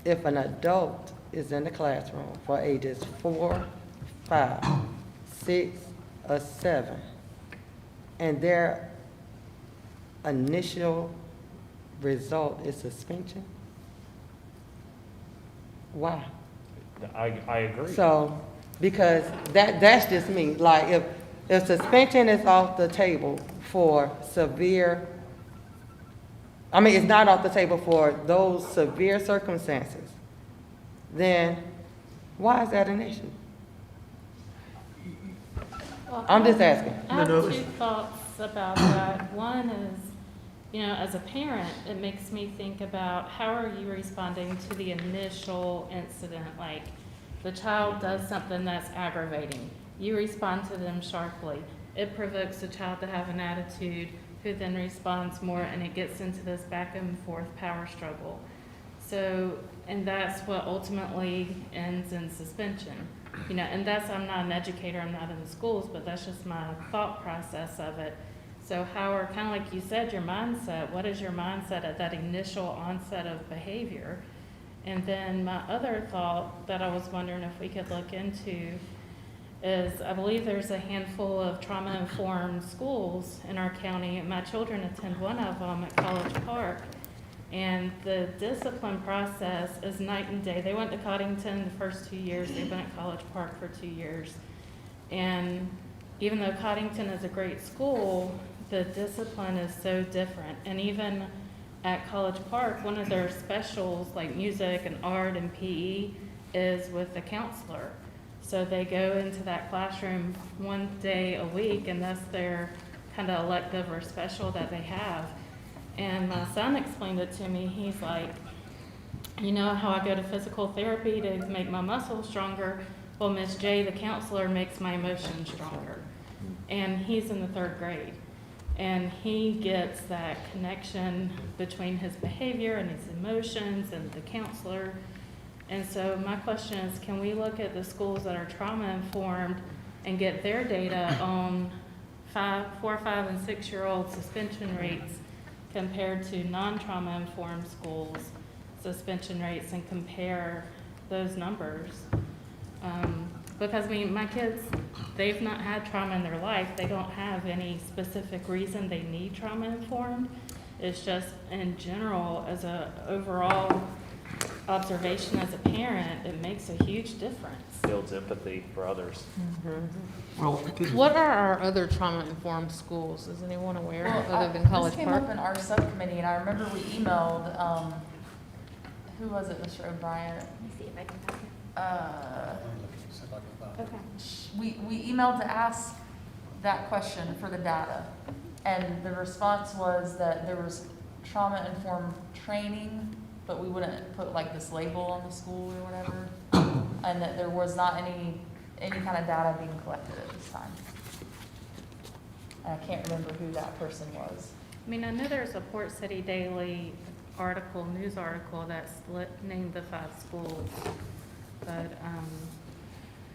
if an adult is in the classroom for ages 4, 5, 6, or 7, and their initial result is suspension, why? I agree. So, because that's just me. Like, if suspension is off the table for severe, it's not off the table for those severe circumstances, then why is that an issue? Well, I'm just asking. I have two thoughts about that. One is, as a parent, it makes me think about how are you responding to the initial incident? Like, the child does something that's aggravating. You respond to them sharply. It provokes the child to have an attitude, who then responds more, and it gets into this back and forth power struggle. So, and that's what ultimately ends in suspension. And I'm not an educator, I'm not in the schools, but that's just my thought process of it. So kind of like you said, your mindset, what is your mindset at that initial onset of behavior? And then my other thought that I was wondering if we could look into is, I believe there's a handful of trauma-informed schools in our county. My children attend one of them at College Park. And the discipline process is night and day. They went to Coddington the first 2 years. They've been at College Park for 2 years. And even though Coddington is a great school, the discipline is so different. And even at College Park, one of their specials, like music and art and PE, is with a counselor. So they go into that classroom one day a week, and that's their kind of elective or special that they have. And my son explained it to me. He's like, you know how I go to physical therapy to make my muscles stronger? Well, Miss J, the counselor, makes my emotions stronger. And he's in the 3rd grade. And he gets that connection between his behavior and his emotions and the counselor. And so my question is, can we look at the schools that are trauma-informed and get their data on 4, 5, and 6-year-old suspension rates compared to non-trauma-informed schools' suspension rates and compare those numbers? Because, I mean, my kids, they've not had trauma in their life. They don't have any specific reason they need trauma-informed. It's just, in general, as a overall observation as a parent, it makes a huge difference. Builds empathy for others. Well, What are our other trauma-informed schools? Is anyone aware, Well, other than College This came Park? up in our subcommittee, and I remember we emailed, who was it, Mr. O'Brien? Let me see if I can find it. See if I can find it. Okay. We emailed to ask that question for the data, and the response was that there was trauma-informed training, but we wouldn't put like this label on the school or whatever, and that there was not any kind of data being collected at this time. And I can't remember who that person was. I mean, I know there's a Port City Daily news article that's named the 5 schools, but,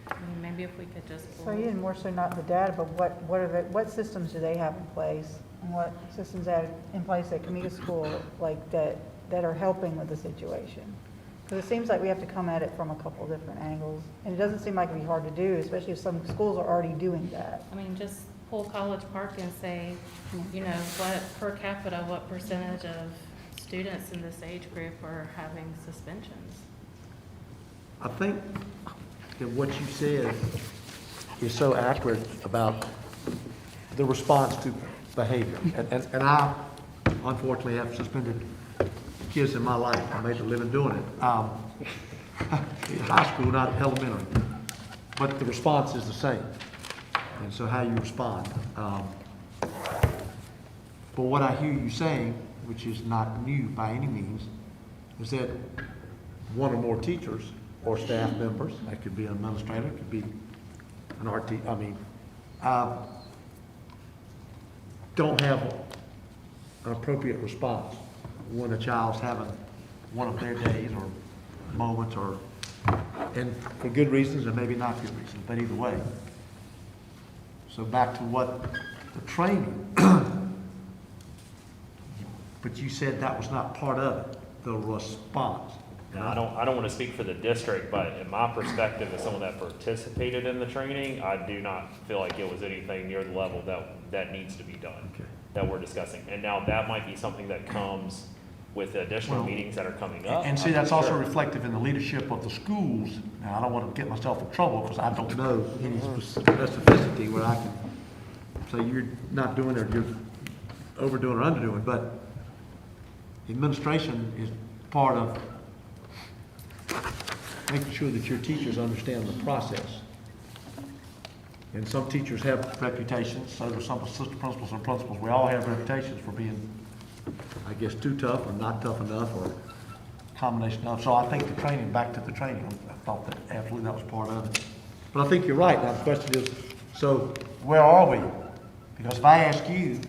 I mean, maybe if we could just. So you more so not the data, but what systems do they have in place? And what systems are in place at Comita School, like that are helping with the situation? Because it seems like we have to come at it from a couple different angles. And it doesn't seem like it'd be hard to do, especially if some schools are already doing that. I mean, just pull College Park and say, you know, what per capita, what percentage of students in this age group are having suspensions? I think that what you said is so accurate about the response to behavior. And I unfortunately have suspended kids in my life. I made a living doing it. In high school, not elementary. But the response is the same. And so how you respond. But what I hear you saying, which is not new by any means, is that one or more teachers or staff members, that could be an administrator, it could be an RT, don't have an appropriate response when a child's having one of their days or moments, or, and for good reasons and maybe not good reasons, but either way. So back to what the training, but you said that was not part of it, the response. Now, I don't want to speak for the district, but in my perspective, as someone that participated in the training, I do not feel like it was anything near the level that needs to be done, Okay. that we're discussing. And now that might be something that comes with the additional meetings that are coming up. And see, I'm that's not also sure. reflective in the leadership of the schools. Now, I don't want to get myself in trouble because I don't know any specificity where I can say you're not doing it, or you're overdoing or underdoing, but administration is part of making sure that your teachers understand the process. And some teachers have reputations, so do some assistant principals and principals. We all have reputations for being, I guess, too tough or not tough enough, or a combination of. So I think the training, back to the training, I thought that absolutely that was part of it. But I think you're right. Now the question is, so where are we? Because if I ask you,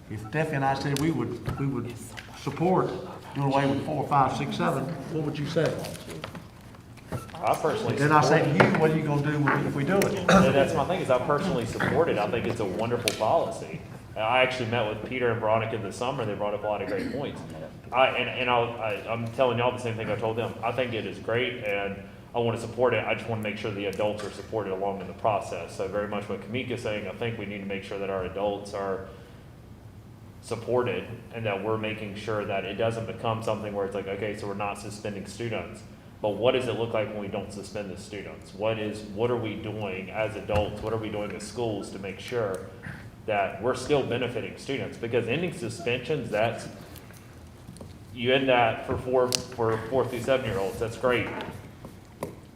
if Steffi and I said we would support doing away with 4, 5, 6, 7, what would you say? I personally Then I say support to you, what are you gonna do if we do it? Yeah, that's my thing, is I personally support it. I think it's a wonderful policy. I actually met with Peter and Veronica this summer. They brought up a lot of great points. I'm telling y'all the same thing I told them. I think it is great, and I want to support it. I just want to make sure the adults are supported along in the process. So very much what Kamika's saying, I think we need to make sure that our adults are supported, and that we're making sure that it doesn't become something where it's like, okay, so we're not suspending students. But what does it look like when we don't suspend the students? What are we doing as adults? What are we doing as schools to make sure that we're still benefiting students? Because ending suspensions, that's, you end that for 4 through 7-year-olds, that's great.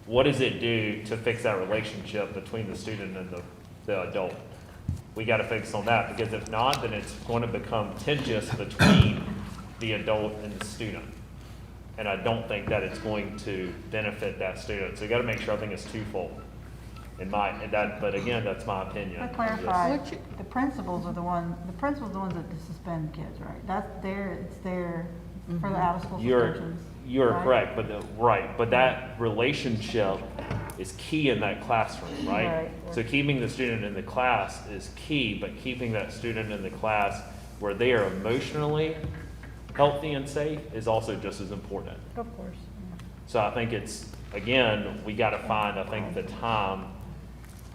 what does it do to fix that relationship between the student and the adult? We got to focus on that, because if not, then it's going to become contentious between the adult and the student. And I don't think that it's going to benefit that student. So you got to make sure, I think it's twofold. But again, that's my opinion. To clarify, What you- the principals are the ones that suspend kids, right? That's it's there for the out-of-school suspensions. You're right? correct, but that relationship is key in that classroom, right? Right. So keeping the student in the class is key, but keeping that student in the class where they are emotionally healthy and safe is also just as important. Of course. So I think it's, again, we gotta find, I think, the time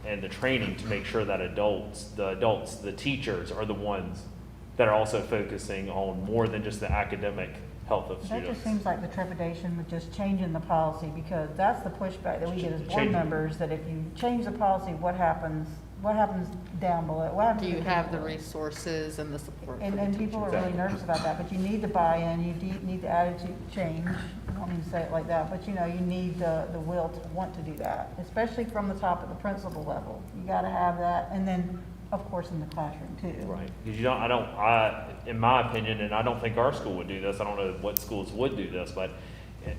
and the training to make sure that the teachers are the ones that are also focusing on more than just the academic health of That students. just seems like the trepidation with just changing the policy, because that's the pushback that we get as board Change- members, that if you change the policy, what happens down below? What happens Do to you have the people? resources and the support? for And the people are teachers? really nervous about that, but you need the buy-in, you need the attitude change. I don't mean to say it like that, but you need the will to want to do that, especially from the top of the principal level. You gotta have that, and then, of course, in the classroom too. Right, because in my opinion, and I don't think our school would do this, I don't know what schools would do this, but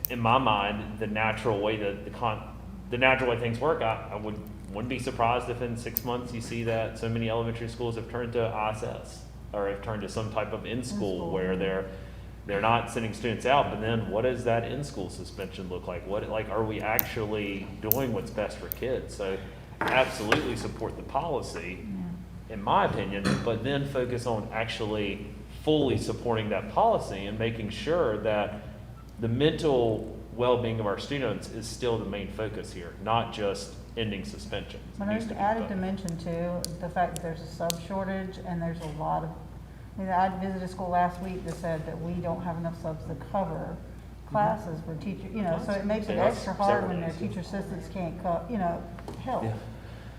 in my mind, the natural way things work, I wouldn't be surprised if in 6 months you see that so many elementary schools have turned to ISS, or have turned to some type of in-school where they're not sending students out, but then what does that in-school suspension look like? Are we actually doing what's best for kids? So absolutely support the policy, in my opinion, but then focus on actually fully supporting that policy and making sure that the mental well-being of our students is still the main focus here, not just ending suspensions. But It needs there's to be added both. dimension too, the fact that there's a sub shortage and there's a lot of, I visited a school last week that said that we don't have enough subs to cover classes for teachers, so it makes it Yeah, that's extra hard when several their days. teacher assistants can't help. Yeah.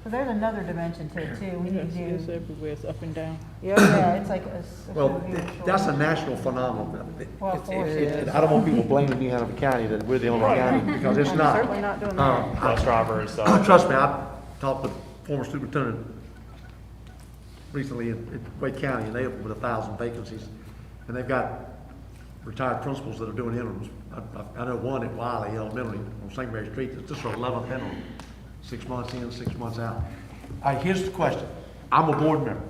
So there's another dimension to it too, we need It's to, everywhere, it's up and down. yeah, it's like a. Well, severe that's a shortage. national phenomenon. Well, of course it is. I don't want people blaming New Hanover County that we're the only county, because it's I'm not. certainly not doing that. Bus drivers, Trust me, I talked to former superintendent recently in Wake County, and they have with 1,000 vacancies, and they've got retired principals that are doing interims. I know one at Wiley Elementary on St. Mary Street, it's just her 11th interim, 6 months in, 6 months out. All right, here's the question. I'm a board member.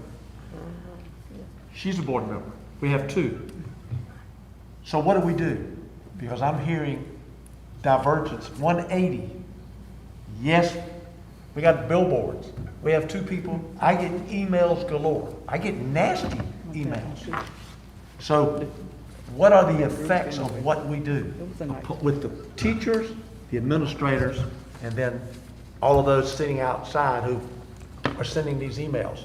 She's a board member. We have two. So what do we do? Because I'm hearing divergence, 180. Yes, we got billboards. We have two people. I get emails galore. I get nasty emails. So what are the effects of what we do with the teachers, the administrators, and then all of those sitting outside who are sending these emails?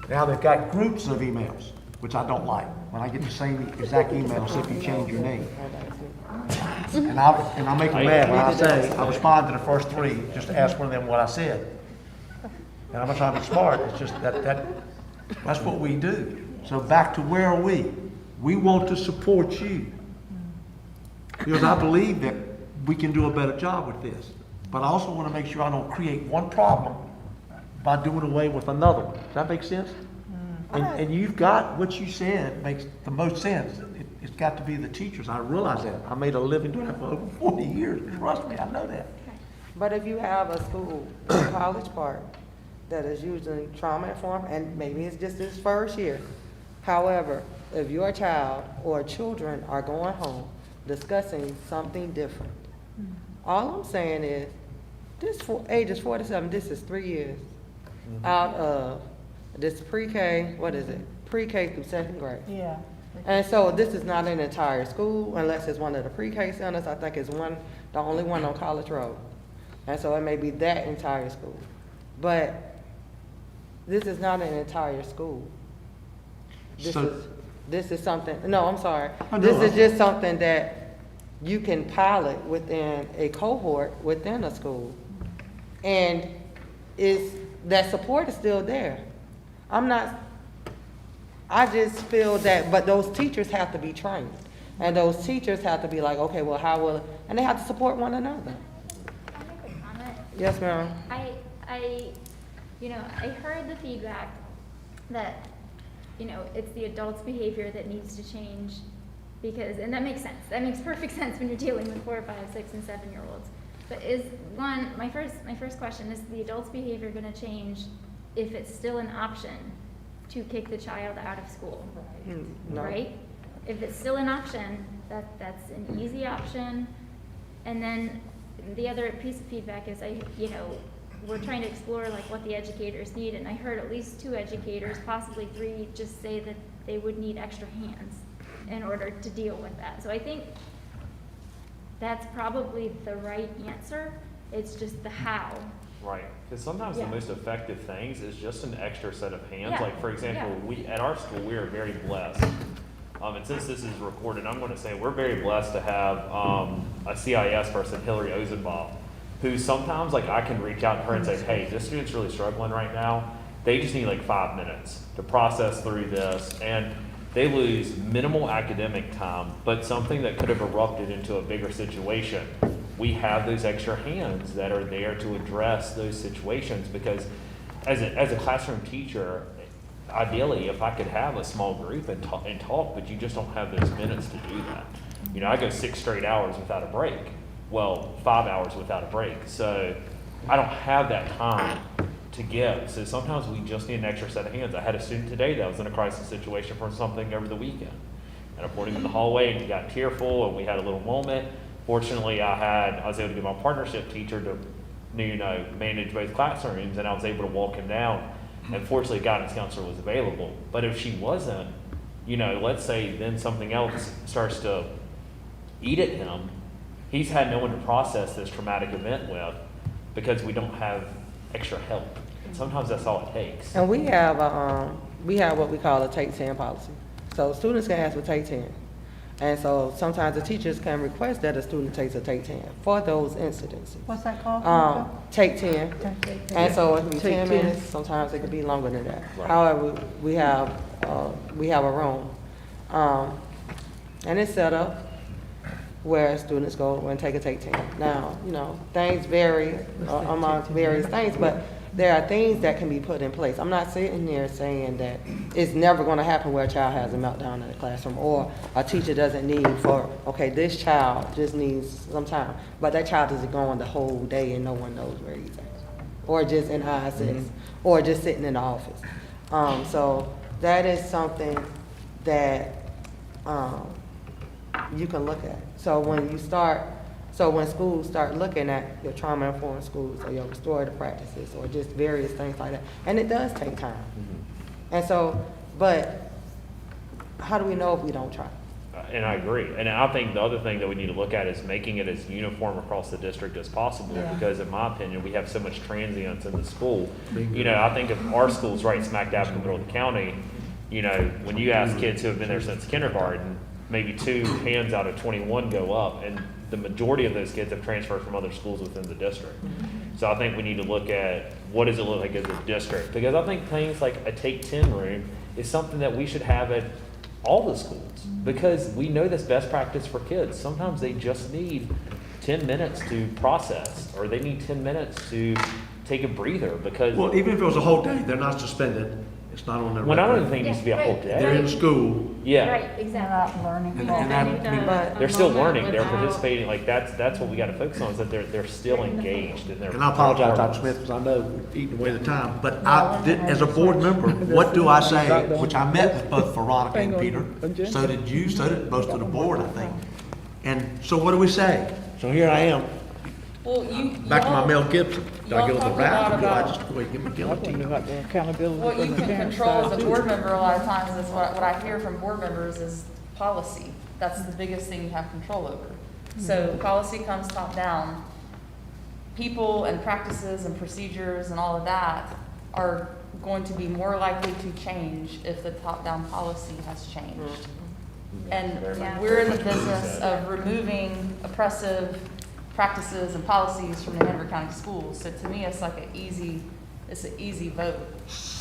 Now they've got groups of emails, which I don't like. When I get the same exact email, so if you change your name. And I'll make them mad when I say, I respond to the first three, just to ask one of them what I said. And I'm not trying to be smart, it's just that's what we do. So back to where are we? We want to support you. Because I believe that we can do a better job with this. But I also want to make sure I don't create one problem by doing away with another one. Does that make sense? And you've got, what you said makes the most sense. It's got to be the teachers. I realize that. I made a living doing that for over 40 years. Trust me, I know that. But if you have a school in College Park that is using trauma-informed, and maybe it's just this first year. However, if your child or children are going home discussing something different, all I'm saying is, age is 47, this is 3 years out of this pre-K, what is it? Pre-K through second grade. Yeah. And so this is not an entire school unless it's one of the pre-K centers. I think it's the only one on College Road. And so it may be that entire school. But this is not an entire school. This is something, no, I'm sorry. This is just something that you can pilot within a cohort within a school. And that support is still there. I just feel that, but those teachers have to be trained. And those teachers have to be like, okay, well, how will, and they have to support one another. I'll make a comment. Yes, ma'am. I heard the feedback that, it's the adult's behavior that needs to change because, and that makes sense. That makes perfect sense when you're dealing with 4, 5, 6, and 7-year-olds. But my first question is the adult's behavior going to change if it's still an option to kick the child out of school? No. Right? If it's still an option, that's an easy option. And then the other piece of feedback is we're trying to explore like what the educators need, and I heard at least 2 educators, possibly 3, just say that they would need extra hands in order to deal with that. So I think that's probably the right answer. It's just the how. Right, because sometimes the Yeah. most effective things is just an extra set of hands. Yeah. Like, for example, at our school, we are very blessed. And since this is recorded, I'm going to say we're very blessed to have a CIS person, Hillary Ozenbaugh, who sometimes, like, I can reach out to her and say, hey, this student's really struggling right now. They just need like 5 minutes to process through this. And they lose minimal academic time, but something that could have erupted into a bigger situation. We have those extra hands that are there to address those situations, because as a classroom teacher, ideally, if I could have a small group and talk, but you just don't have those minutes to do that. I go 6 straight hours without a break. Well, 5 hours without a break. So I don't have that time to give. So sometimes we just need an extra set of hands. I had a student today that was in a crisis situation from something over the weekend. And I pulled him in the hallway and he got tearful and we had a little moment. Fortunately, I was able to get my partnership teacher to manage both classrooms, and I was able to walk him down. And fortunately, a guidance counselor was available. But if she wasn't, let's say then something else starts to eat at him, he's had no one to process this traumatic event with because we don't have extra help. And sometimes that's all it takes. And we have what we call a take 10 policy. So students can ask for take 10. And so sometimes the teachers can request that a student takes a take 10 for those incidents. What's that called? Take 10. And so it can be 10 minutes, sometimes it could be longer than that. Right. However, we have a room. And it's set up where students go and take a take 10. Now, things vary among various things, but there are things that can be put in place. I'm not sitting there saying that it's never going to happen where a child has a meltdown in the classroom, or a teacher doesn't need this child just needs some time, but that child isn't going the whole day and no one knows where he's at, or just in ISS, or just sitting in the office. So that is something that you can look at. So when schools start looking at your trauma-informed schools or your restorative practices or just various things like that, and it does take time. And so, but how do we know if we don't try? And I agree. And I think the other thing that we need to look at is making it as uniform across the district as possible, because in my opinion, we have so much transience in the school. I think if our school's right smack dab in the middle of the county, when you ask kids who have been there since kindergarten, maybe 2 hands out of 21 go up, and the majority of those kids have transferred from other schools within the district. So I think we need to look at what does it look like as a district, because I think things like a take 10 room is something that we should have at all the schools, because we know that's best practice for kids. Sometimes they just need 10 minutes to process, or they need 10 minutes to take a breather, because Well, even if it was a whole day, they're not suspended. It's not on their when I don't record. even think it needs to be a whole day. They're in school. Yeah. Right, exactly. Learning. And But They're still learning, they're participating, like that's what we gotta focus on, is that they're still engaged and they're. And I apologize, Dr. Smith, because I know we've eaten away the time, but as a board member, what do I say? Which I met with both Veronica and Peter, so did you, so did most of the board, I think. And so what do we say? So here I am, Well, back to my Mel Gibson. Do I y'all go with the talk rap, or do I about- just go ahead and give me guillotine? What you can control as a board member a lot of times is what I hear from board members is policy. That's the biggest thing you have control over. So policy comes top down. People and practices and procedures and all of that are going to be more likely to change if the top-down policy has changed. And we're in the business of removing oppressive practices and policies from the Hanover County schools. So to me, it's like it's an easy vote.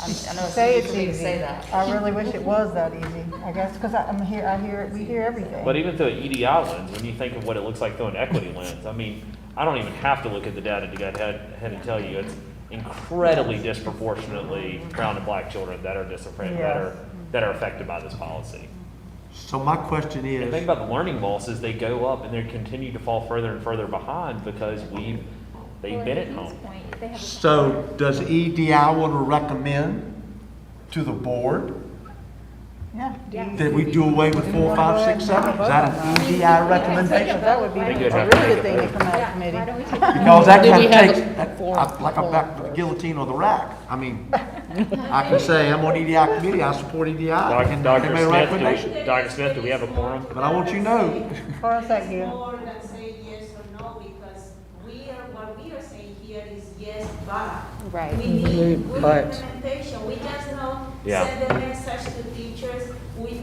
I know it's Say easy it's for me to easy. say that. I really wish it was that easy, I guess, because we hear everything. But even through an EDI lens, when you think of what it looks like through an equity lens, I mean, I don't even have to look at the data to get ahead and tell you it's incredibly disproportionately brown and black children that are disenfranchised, that are affected by this policy. So my question And is, think about the learning losses, they go up and they continue to fall further and further behind because they've been at home. so does EDI want to recommend to the board Yeah. that we do away with 4, 5, 6, 7? Is that an EDI recommendation? That would be I a think really you'd have to good make a thing to vote. come out of Why committee. don't we take? Because that Do kind we of have takes, a like I'm back to the guillotine or the rack. I mean, I can say I'm on EDI committee, I support EDI. and Dr. they made a recommendation. Smith, do we have a quorum? But I want you to know, Hold on a second, It's Gil. more than say yes or no, because what we are saying here is yes, but. Right. We need good But- implementation, we just know, Yeah. send the message to teachers,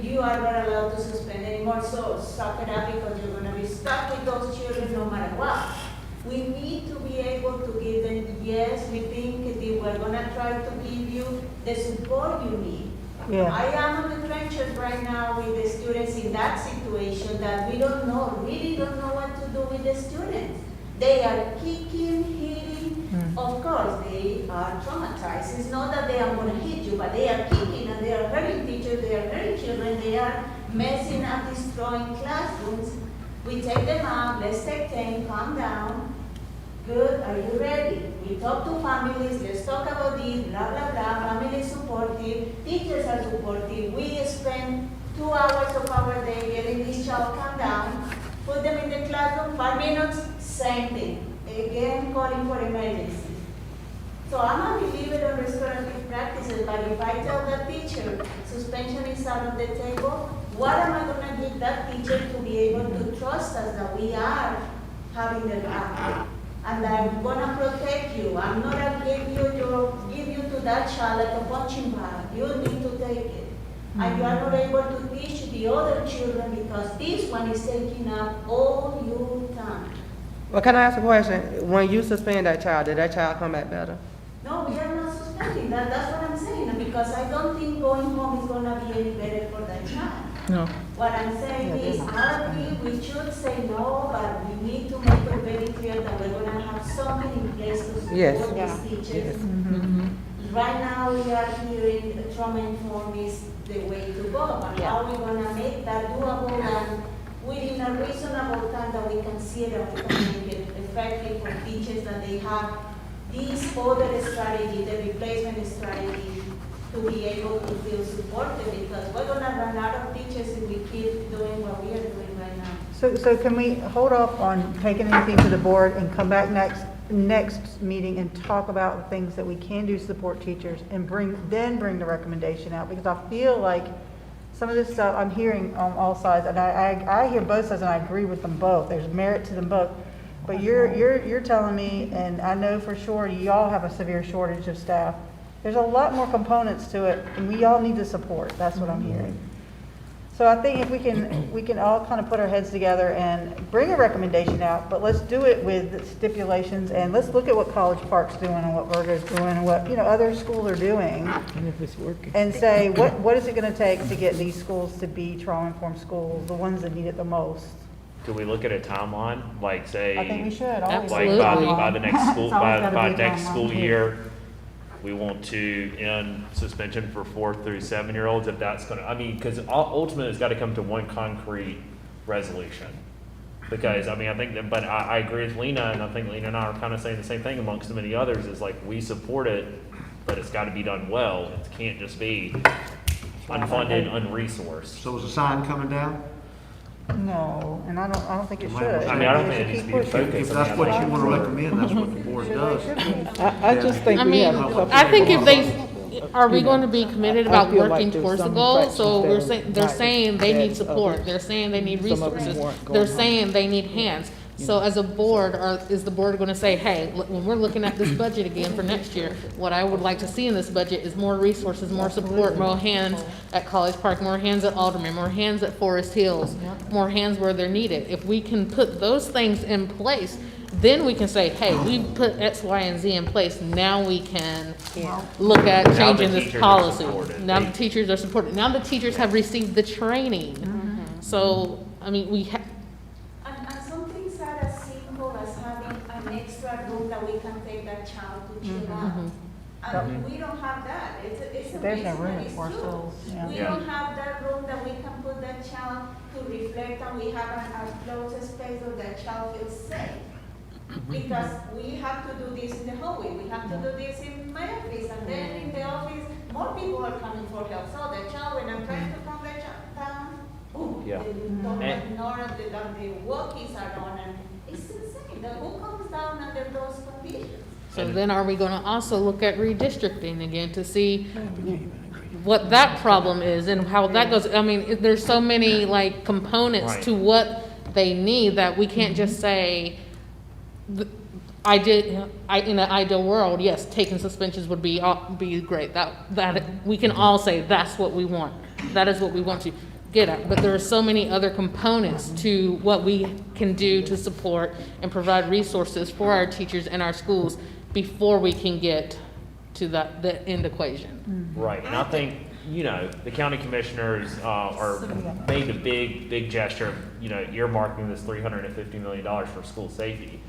you are not allowed to suspend anymore, so suck it up because you're gonna be stuck with those children no matter what. We need to be able to give them, yes, we think that we're gonna try to give you the support you need. Yeah. I am in the trenches right now with the students in that situation that we don't know, really don't know what to do with the students. They are kicking, hitting, of course, they are traumatized. It's not that they are gonna hit you, but they are kicking and they are hurting teachers, they are hurting children, they are messing up, destroying classrooms. We take them out, let's take 10, calm down. Good, are you ready? We talk to families, let's talk about this, blah, blah, blah, family is supportive, teachers are supportive. We spend 2 hours of our day getting this child calm down, put them in the classroom, 5 minutes, same thing. Again, calling for emergency. So I'm a believer in restorative practices, but if I tell the teacher suspension is out of the table, what am I gonna give that teacher to be able to trust us that we are having the back? And I'm gonna protect you. I'm not gonna give you to that child like a punching bag. You need to take it. And you are not able to teach the other children because this one is taking up all your time. Well, can I ask a question? When you suspend that child, did that child come back better? No, we are not suspending that. That's what I'm saying. Because I don't think going home is gonna be any better for that child. No. What I'm saying is, we should say no, but we need to make it very clear that we're gonna have something in place to Yes. support these teachers. Yes. Right now, we are hearing trauma informed is the way to go, but how we gonna make that doable and within a reasonable time that we can see it and we can make it effective for teachers that they have this other strategy, the replacement strategy, to be able to feel supported because we're gonna run out of teachers if we keep doing what we are doing right now. So can we hold off on taking anything to the board and come back next meeting and talk about the things that we can do to support teachers and bring the recommendation out? Because I feel like some of this stuff I'm hearing on all sides, and I hear both sides and I agree with them both. There's merit to them both. But you're telling me, and I know for sure y'all have a severe shortage of staff. There's a lot more components to it, and we all need the support. That's what I'm hearing. So I think if we can all kind of put our heads together and bring a recommendation out, but let's do it with stipulations, and let's look at what College Park's doing and what Virgo's doing and what, other schools are doing. And if it's working. And say, what is it gonna take to get these schools to be trauma-informed schools, the ones that need it the most? Do we look at a timeline, like say? I think we should, always. Like by the next school, It's always gotta by be a next timeline. school year, we want to end suspension for 4 through 7-year-olds, if that's gonna, because ultimately it's gotta come to one concrete resolution. Because, I think that, but I agree with Lena, and I think Lena and I are kind of saying the same thing amongst the many others, is like, we support it, but it's gotta be done well. It can't just be unfunded, unresourced. so is the sign coming down? No, and I don't think it should. I don't think it needs to be a Should keep focus. If that's what you want to recommend, that's what the board does. I just think I we mean, have a couple. I think if are we going to be committed I about feel like working there's towards the some goal? infractions So that we're are saying, they're not saying they need as support, others. they're saying they need Some of them resources, weren't going they're home. saying they need hands. So as a board, is the board gonna say, hey, when we're looking at this budget again for next year, what I would like to see in this budget is more resources, more support, more hands at College Park, more hands at Alderman, more hands at Forest Hills, more hands where they're needed. If we can put those things in place, then we can say, hey, we put X, Y, and Z in place, now we can look at Now the changing this teachers are policy. supported. Now the teachers are supported, now the teachers have received the training. So, I mean, And something sad as simple as having an extra room that we can take that child to chill out. And we don't have that. It's a There's no reason room that at it's Forest true. Hills, yeah. We Yeah. don't have that room that we can put that child to reflect, and we have a closed space where that child feels safe. Because we have to do this in the hallway, we have to do this in my office, and then in the office, more people are coming for help. So the child, when I'm trying to calm the child down, boom, Yeah. don't ignore the walkies are on, and it's insane. Who comes down under those conditions? so then are we gonna also look at redistricting again to see what that problem is and how that goes? I mean, there's so many like components Right. to what they need that we can't just say, in an ideal world, yes, taking suspensions would be great. That we can all say that's what we want. That is what we want to get at. But there are so many other components to what we can do to support and provide resources for our teachers and our schools before we can get to the end equation. Right, and I think, the county commissioners, are made a big gesture, earmarking this $350 million for school safety.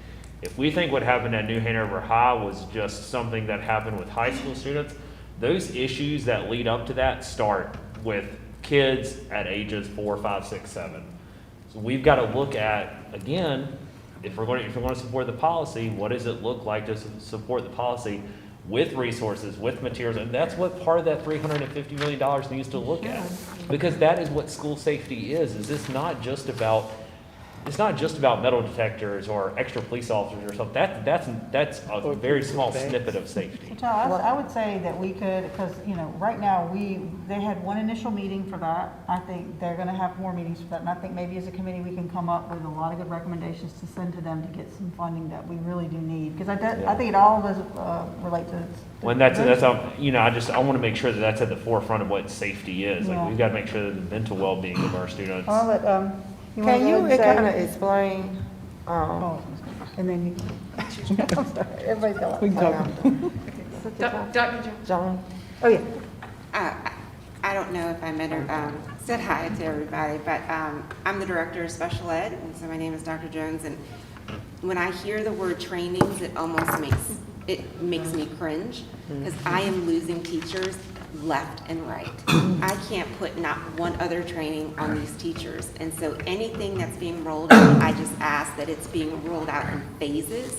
If we think what happened at New Hanover High was just something that happened with high school students, those issues that lead up to that start with kids at ages 4, 5, 6, 7. So we've got to look at, again, if we're going to support the policy, what does it look like to support the policy with resources, with materials? And that's what part of that $350 million needs to look at. Because that is what school safety is it's not just about metal detectors or extra police officers or something. That's a very small snippet of safety. So I would say that we could, because, right now, they had one initial meeting for that. I think they're gonna have more meetings for that, and I think maybe as a committee, we can come up with a lot of good recommendations to send to them to get some funding that we really do need, because I think it all does, relate to. When that's I want to make sure that that's at the forefront of what safety is. Like, Yeah. we've got to make sure that the mental well-being of our students. I'll let, you wanna Can go you ahead and say- kind of explain, Oh, and then you, I'm sorry, everybody's got like. Dr. Jones? John? Oh, yeah. I don't know if I said hi to everybody, but I'm the director of special ed, and so my name is Dr. Jones, and when I hear the word trainings, it almost makes me cringe, because I am losing teachers left and right. I can't put not one other training on these teachers, and so anything that's being rolled out, I just ask that it's being rolled out in phases,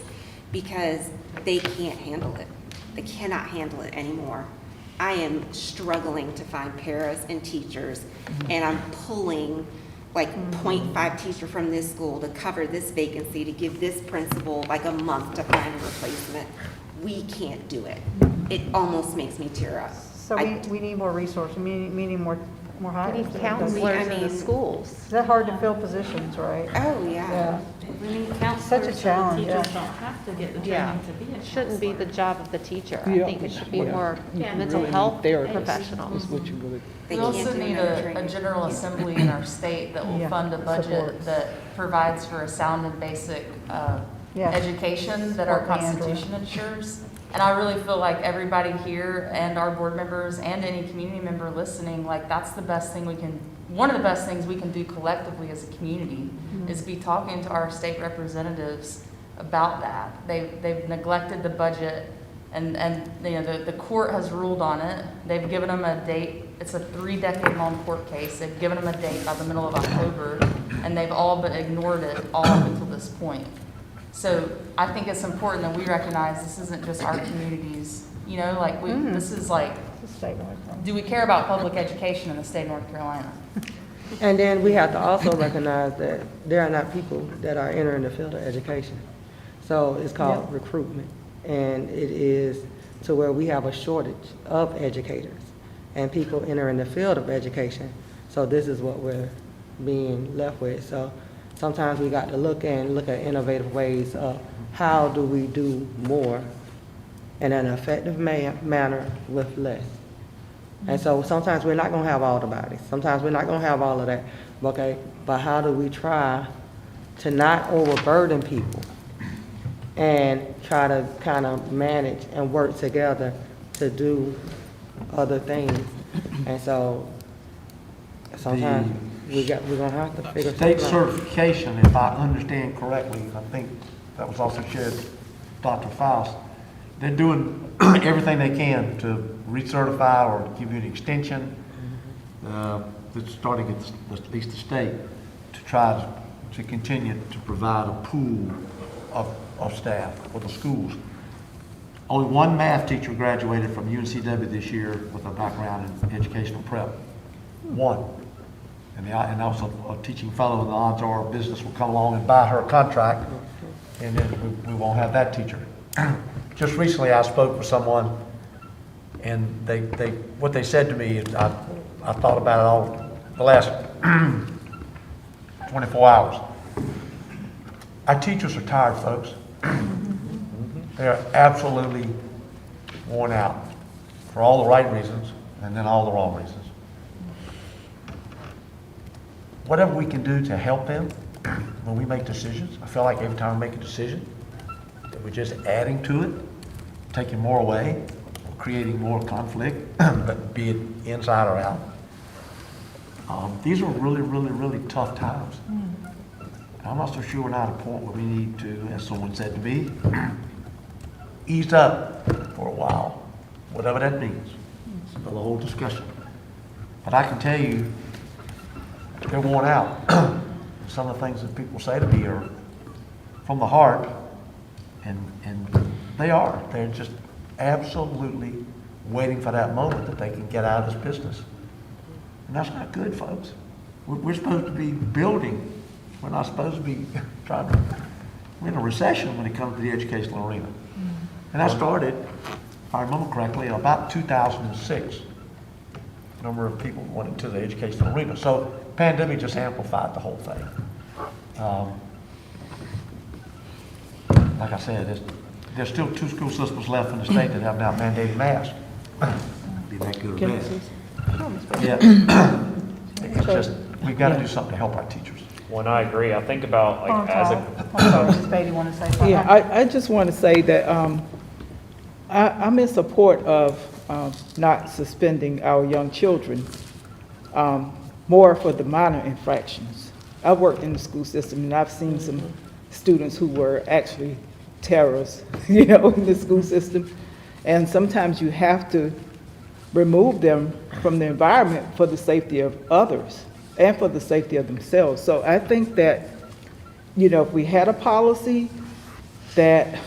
because they can't handle it. They cannot handle it anymore. I am struggling to find paras and teachers, and I'm pulling like 0.5 teacher from this school to cover this vacancy, to give this principal like a month to find a replacement. We can't do it. It almost makes me tear up. So we need more resources, meaning more hires. We need counselors in the mean- schools. Is that hard to fill positions, right? Oh, yeah. We need Such a counselors, so challenge, teachers yeah. don't have to get the Yeah. training to be a It shouldn't be the counselor. job of the teacher. I think it should be more mental health professionals. They We can't also do need another a training. general assembly in our state that will Yeah, fund a budget supports. that provides for a sound and basic Yeah. education that our Support Andrew. Constitution ensures. And I really feel like everybody here and our board members and any community member listening, like that's the best thing one of the best things we can do collectively as a community is be talking to our state representatives about that. They've neglected the budget and the court has ruled on it. They've given them a date. It's a 3-decade-long court case. They've given them a date by the middle of October, and they've all but ignored it all up until this point. So I think it's important that we recognize this isn't just our communities, this is like, It's a statewide thing. do we care about public education in the state of North Carolina? And then we have to also recognize that there are not people that are entering the field of education. So it's called recruitment. And it is to where we have a shortage of educators and people entering the field of education. So this is what we're being left with. So sometimes we got to look at innovative ways of how do we do more in an effective manner with less. And so sometimes we're not going to have all the bodies. Sometimes we're not going to have all of that. Okay, but how do we try to not overburden people and try to kind of manage and work together to do other things. And so sometimes we're gonna have to figure something State out. certification, if I understand correctly, I think that was also shared with Dr. Faust, they're doing everything they can to recertify or give you an extension, that's starting at least the state, to try to continue to provide a pool of staff for the schools. Only one math teacher graduated from UNCW this year with a background in educational prep. One. And also a teaching fellow, and the odds are business will come along and buy her a contract, and then we won't have that teacher. Just recently, I spoke with someone, and what they said to me, is I thought about it all the last 24 hours. Our teachers are tired, folks. They are absolutely worn out for all the right reasons, and then all the wrong reasons. Whatever we can do to help them when we make decisions, I feel like every time we make a decision, that we're just adding to it, taking more away, or creating more conflict, but be it inside or out. These are really, really, really tough times. I'm not so sure we're not at a point where we need to, as someone said to me, ease up for a while, whatever that means. It's another whole discussion. But I can tell you, they're worn out. Some of the things that people say to me are from the heart, and they are. They're just absolutely waiting for that moment that they can get out of this business. And that's not good, folks. We're supposed to be building. We're not supposed to be trying to, we're in a recession when it comes to the educational arena. And that started, if I remember correctly, in about 2006. Number of people went into the educational arena. So pandemic just amplified the whole thing. Like I said, there's still 2 school systems left in the state that have now mandated masks. Be that good or bad. Yeah. It's just, we've got to do something to help our teachers. Well, I agree. I think about like as a, Mrs. Beatty want to say something? Yeah, I just want to say that I'm in support of not suspending our young children, more for the minor infractions. I've worked in the school system, and I've seen some students who were actually terrorists, in the school system. And sometimes you have to remove them from the environment for the safety of others and for the safety of themselves. So I think that, if we had a policy that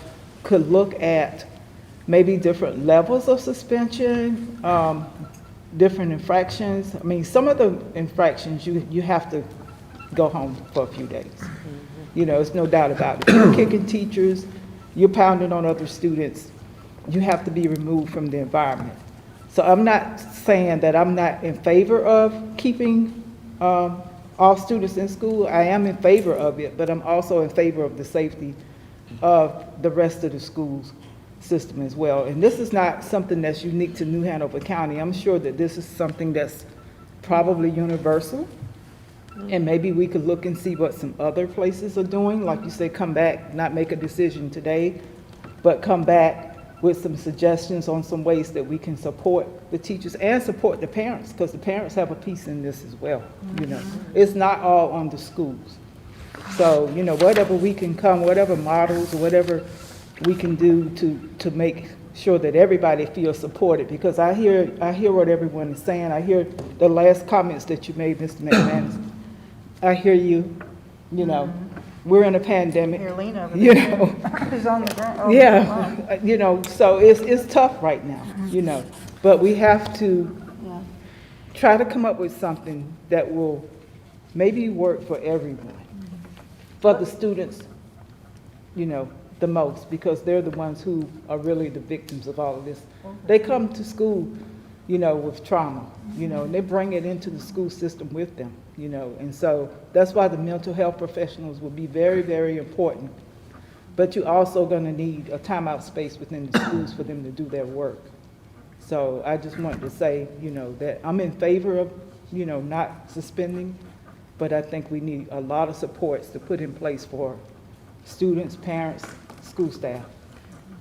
could look at maybe different levels of suspension, different infractions. I mean, some of the infractions, you have to go home for a few days. There's no doubt about it. You're kicking teachers, you're pounding on other students, you have to be removed from the environment. So I'm not saying that I'm not in favor of keeping all students in school. I am in favor of it, but I'm also in favor of the safety of the rest of the schools system as well. And this is not something that's unique to New Hanover County. I'm sure that this is something that's probably universal. And maybe we could look and see what some other places are doing. Like you say, come back, not make a decision today, but come back with some suggestions on some ways that we can support the teachers and support the parents, because the parents have a piece in this as well. It's not all on the schools. So, whatever we can whatever models or whatever we can do to make sure that everybody feels supported, because I hear what everyone is saying. I hear the last comments that you made, Mr. McManus. I hear you. We're in a pandemic. Here, lean over there. Who's on the ground? Oh, Yeah, so it's tough right now, but we have to try to come up with something that will maybe work for everyone, for the students, the most, because they're the ones who are really the victims of all of this. They come to school, with trauma, and they bring it into the school system with them, and so that's why the mental health professionals will be very, very important. But you're also going to need a timeout space within the schools for them to do their work. So I just wanted to say, that I'm in favor of, not suspending, but I think we need a lot of supports to put in place for students, parents, school staff.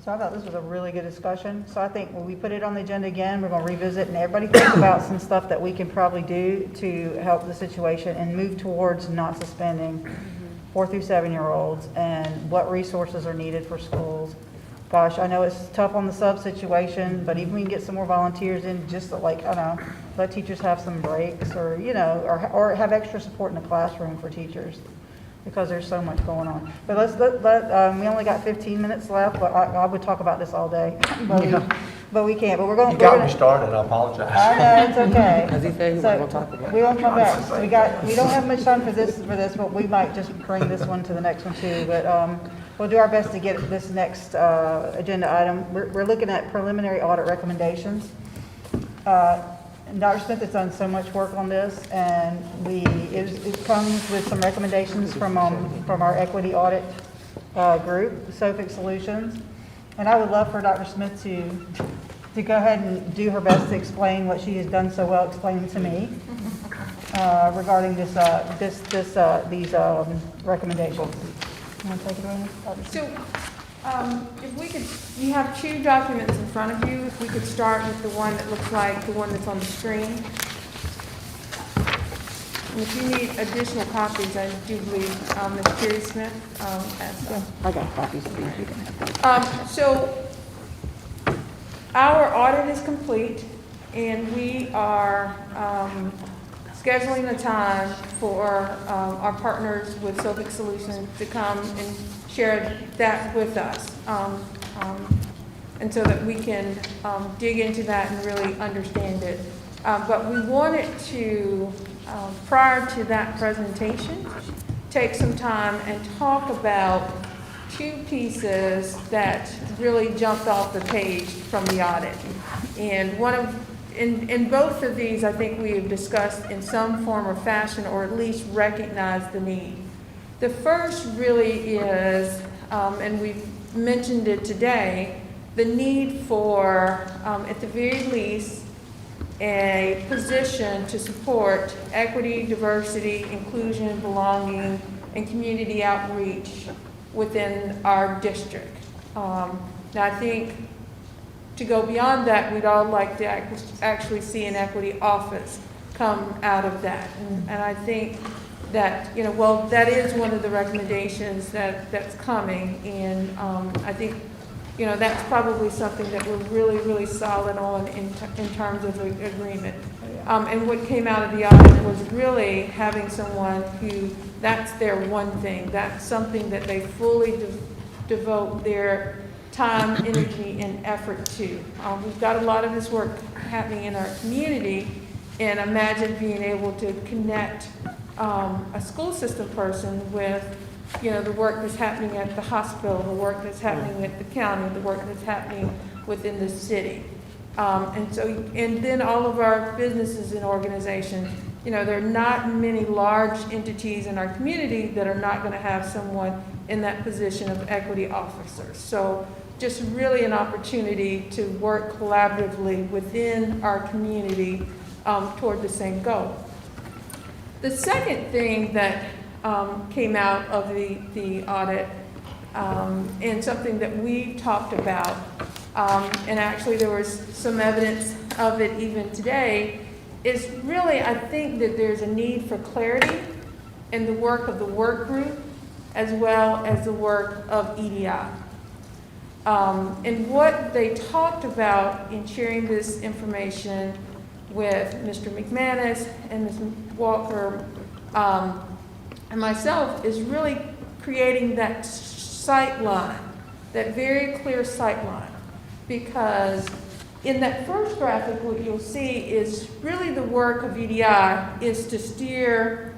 So I thought this was a really good discussion. So I think when we put it on the agenda again, we're gonna revisit and everybody think about some stuff that we can probably do to help the situation and move towards not suspending 4 through 7-year-olds and what resources are needed for schools. Gosh, I know it's tough on the sub situation, but even we can get some more volunteers in, just to, like, I don't know, let teachers have some breaks or, you know, or have extra support in the classroom for teachers, because there's so much going on. But we only got 15 minutes left, but I would talk about this all day. But we can't, but we're going. You got me started, I apologize. I know, it's okay. As he said, he wasn't gonna talk about it. We won't come back. We don't have much time for this, but we might just bring this one to the next one too. But, we'll do our best to get this next, agenda item. We're looking at preliminary audit recommendations. And Dr. Smith has done so much work on this, and it comes with some recommendations from our equity audit, group, SOFIC Solutions. And I would love for Dr. Smith to go ahead and do her best to explain what she has done so well explaining to me, regarding these recommendations. You want to take it away, Dr. Smith? So, if we could, you have 2 documents in front of you. If we could start with the one that looks like the one that's on the screen. And if you need additional copies, I do believe Ms. Terry Smith has some. I got copies. You can have those. So, our audit is complete, and we are scheduling the time for our partners with SOFIC Solutions to come and share that with us, and so that we can dig into that and really understand it. But we wanted to, prior to that presentation, take some time and talk about 2 pieces that really jumped off the page from the audit. And in both of these, I think we have discussed in some form or fashion, or at least recognized the need. The first really is, and we've mentioned it today, the need for, at the very least, a position to support equity, diversity, inclusion, belonging, and community outreach within our district. Now, I think to go beyond that, we'd all like to actually see an equity office come out of that. And I think that, you know, well, that is one of the recommendations that's coming. And I think, you know, that's probably something that we're really, really solid on in terms of agreement. And what came out of the audit was really having someone who, that's their one thing. That's something that they fully devote their time, energy, and effort to. We've got a lot of this work happening in our community, and imagine being able to connect a school system person with, you know, the work that's happening at the hospital, the work that's happening at the county, the work that's happening within the city. And then all of our businesses and organizations, you know, there are not many large entities in our community that are not going to have someone in that position of equity officer. So just really an opportunity to work collaboratively within our community toward the same goal. The second thing that came out of the audit, and something that we talked about, and actually there was some evidence of it even today, is really, I think that there's a need for clarity in the work of the work group as well as the work of EDI. And what they talked about in sharing this information with Mr. McManus and Ms. Walker and myself is really creating that sight line, that very clear sight line. Because in that first graphic, what you'll see is really the work of EDI is to steer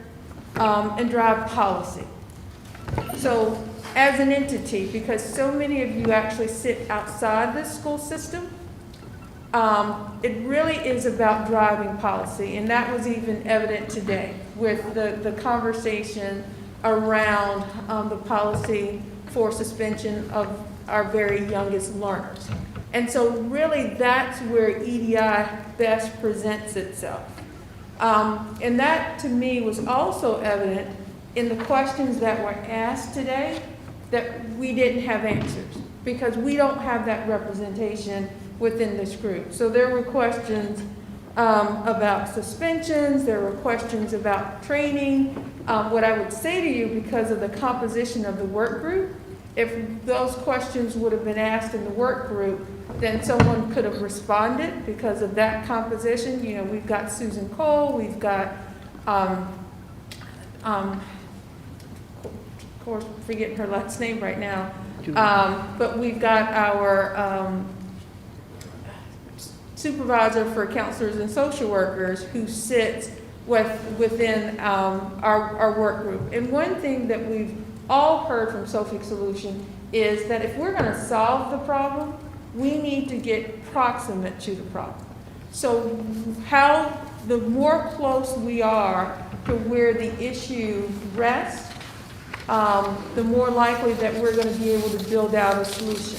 and drive policy. So as an entity, because so many of you actually sit outside the school system, it really is about driving policy, and that was even evident today with the conversation around the policy for suspension of our very youngest learners. And so really that's where EDI best presents itself. And that to me was also evident in the questions that were asked today that we didn't have answers, because we don't have that representation within this group. So there were questions about suspensions, there were questions about training. What I would say to you, because of the composition of the work group, if those questions would have been asked in the work group, then someone could have responded because of that composition. You know, we've got Susan Cole, we've got, of course, forgetting her last name right now, but we've got our supervisor for counselors and social workers who sits within our work group. And one thing that we've all heard from Sophic Solution is that if we're going to solve the problem, we need to get proximate to the problem. So the more close we are to where the issue rests, the more likely that we're going to be able to build out a solution.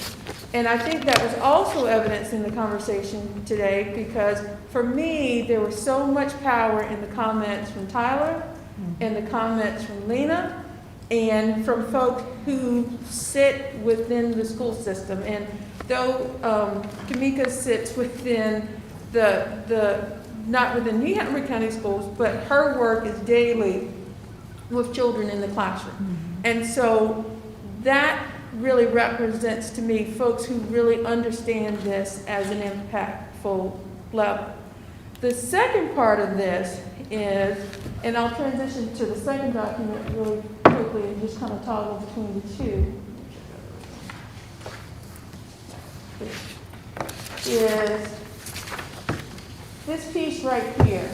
And I think that was also evidenced in the conversation today, because for me, there was so much power in the comments from Tyler and the comments from Lena and from folks who sit within the school system. And though Kamika sits within not within New Hanover County Schools, but her work is daily with children in the classroom. And so that really represents to me folks who really understand this as an impactful level. The second part of this is, and I'll transition to the second document really quickly and just kind of toggle between the two, is this piece right here.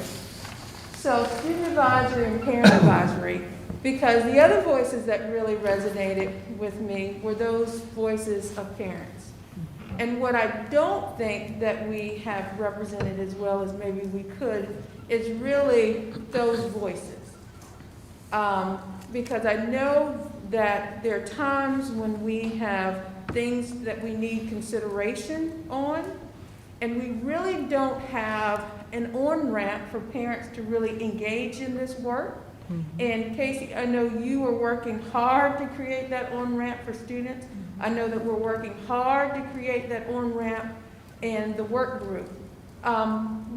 So student advisory and parent advisory, because the other voices that really resonated with me were those voices of parents. And what I don't think that we have represented as well as maybe we could is really those voices. Because I know that there are times when we have things that we need consideration on, and we really don't have an on-ramp for parents to really engage in this work. And Casey, I know you are working hard to create that on-ramp for students. I know that we're working hard to create that on-ramp in the work group.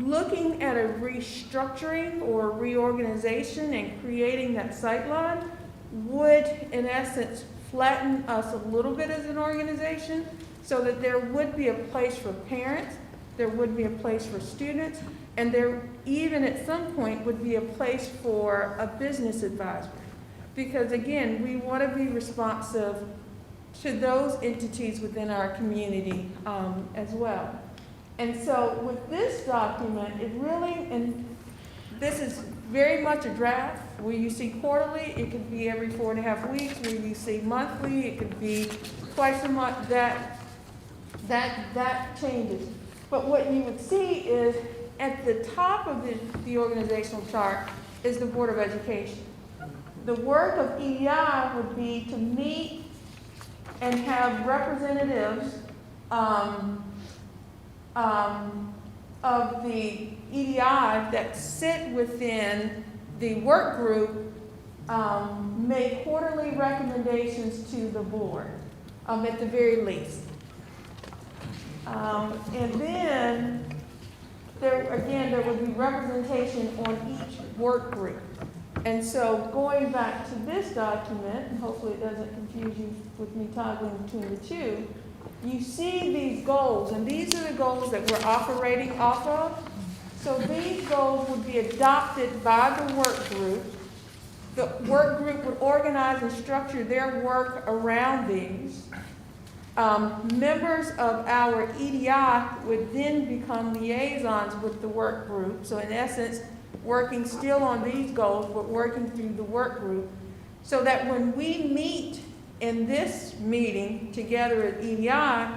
Looking at a restructuring or reorganization and creating that sightline would, in essence, flatten us a little bit as an organization so that there would be a place for parents, there would be a place for students, and there even at some point would be a place for a business advisor. Because again, we want to be responsive to those entities within our community as well. And so with this document, it really, and this is very much a draft, where you see quarterly, it could be every 4.5 weeks, where you see monthly, it could be twice a month, that changes. But what you would see is at the top of the organizational chart is the Board of Education. The work of EDI would be to meet and have representatives of the EDI that sit within the work group make quarterly recommendations to the board, at the very least. And then, there would be representation on each work group. And so going back to this document, and hopefully it doesn't confuse you with me toggling between the two, you see these goals, and these are the goals that we're operating off of. So these goals would be adopted by the work group. The work group would organize and structure their work around these. Members of our EDI would then become liaisons with the work group. So in essence, working still on these goals, but working through the work group, so that when we meet in this meeting together at EDI,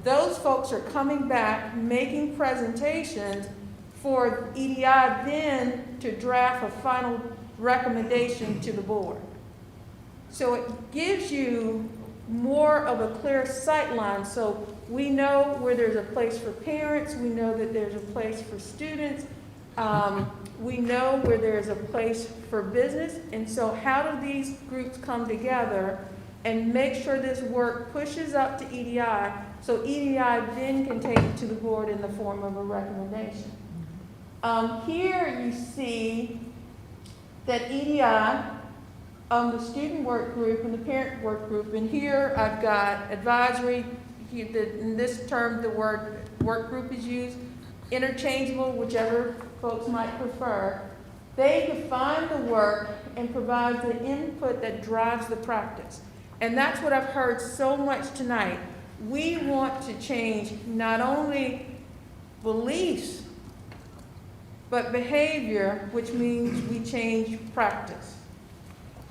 those folks are coming back, making presentations for EDI then to draft a final recommendation to the board. So it gives you more of a clear sightline, so we know where there's a place for parents, we know that there's a place for students, we know where there's a place for business, and so how do these groups come together and make sure this work pushes up to EDI, so EDI then can take it to the board in the form of a recommendation. Here you see that EDI, the student work group and the parent work group, and here I've got advisory. In this term, the word work group is used, interchangeable, whichever folks might prefer. They define the work and provide the input that drives the practice. And that's what I've heard so much tonight. We want to change not only beliefs, but behavior, which means we change practice.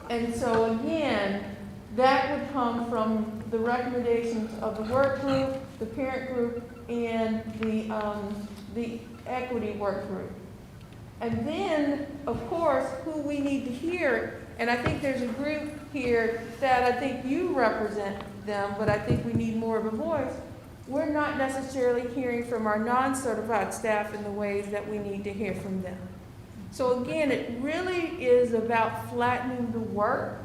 And so again, that would come from the recommendations of the work group, the parent group, and the equity work group. And then, of course, who we need to hear, and I think there's a group here that I think you represent them, but I think we need more of a voice. We're not necessarily hearing from our non-certified staff in the ways that we need to hear from them. So again, it really is about flattening the work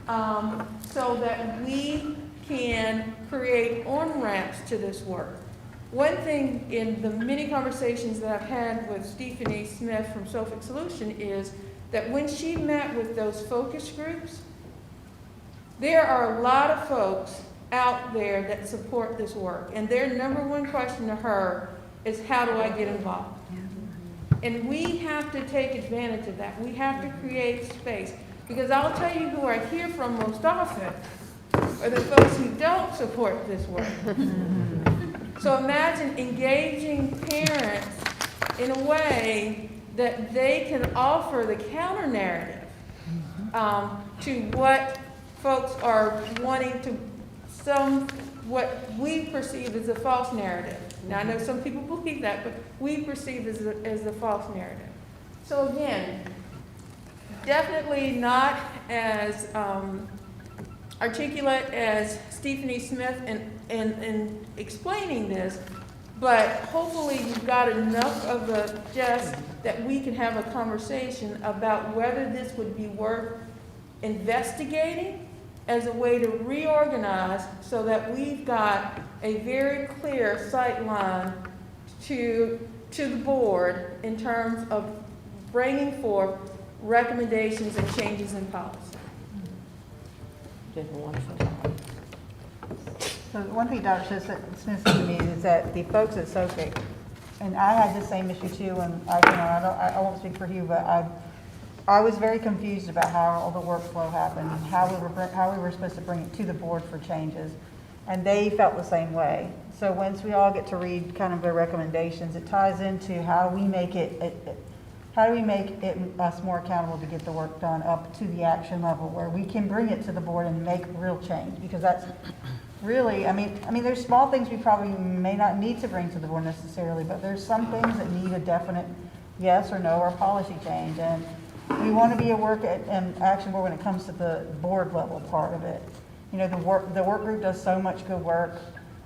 so that we can create on-ramps to this work. One thing in the many conversations that I've had with Stephanie Smith from Sophic Solution is that when she met with those focus groups, there are a lot of folks out there that support this work. And their number one question to her is, how do I get involved? And we have to take advantage of that. We have to create space. Because I'll tell you who I hear from most often are the folks who don't support this work. So imagine engaging parents in a way that they can offer the counter narrative to what folks are wanting to, what we perceive as a false narrative. Now I know some people believe that, but we perceive as a false narrative. So again, definitely not as articulate as Stephanie Smith in explaining this, but hopefully you've got enough of a gist that we can have a conversation about whether this would be worth investigating as a way to reorganize so that we've got a very clear sight line to the board in terms of bringing forth recommendations and changes in policy. So one thing Dr. Smith said to me is that the folks at Sophic, and I had the same issue too, and I won't speak for you, but I was very confused about how all the workflow happened, and how we were supposed to bring it to the board for changes, and they felt the same way. So once we all get to read kind of the recommendations, it ties into how do we make us more accountable to get the work done up to the action level where we can bring it to the board and make real change, because that's really, I mean, there's small things we probably may not need to bring to the board necessarily, but there's some things that need a definite yes or no or policy change, and we want to be a work and action board when it comes to the board level part of it. You know, the work group does so much good work,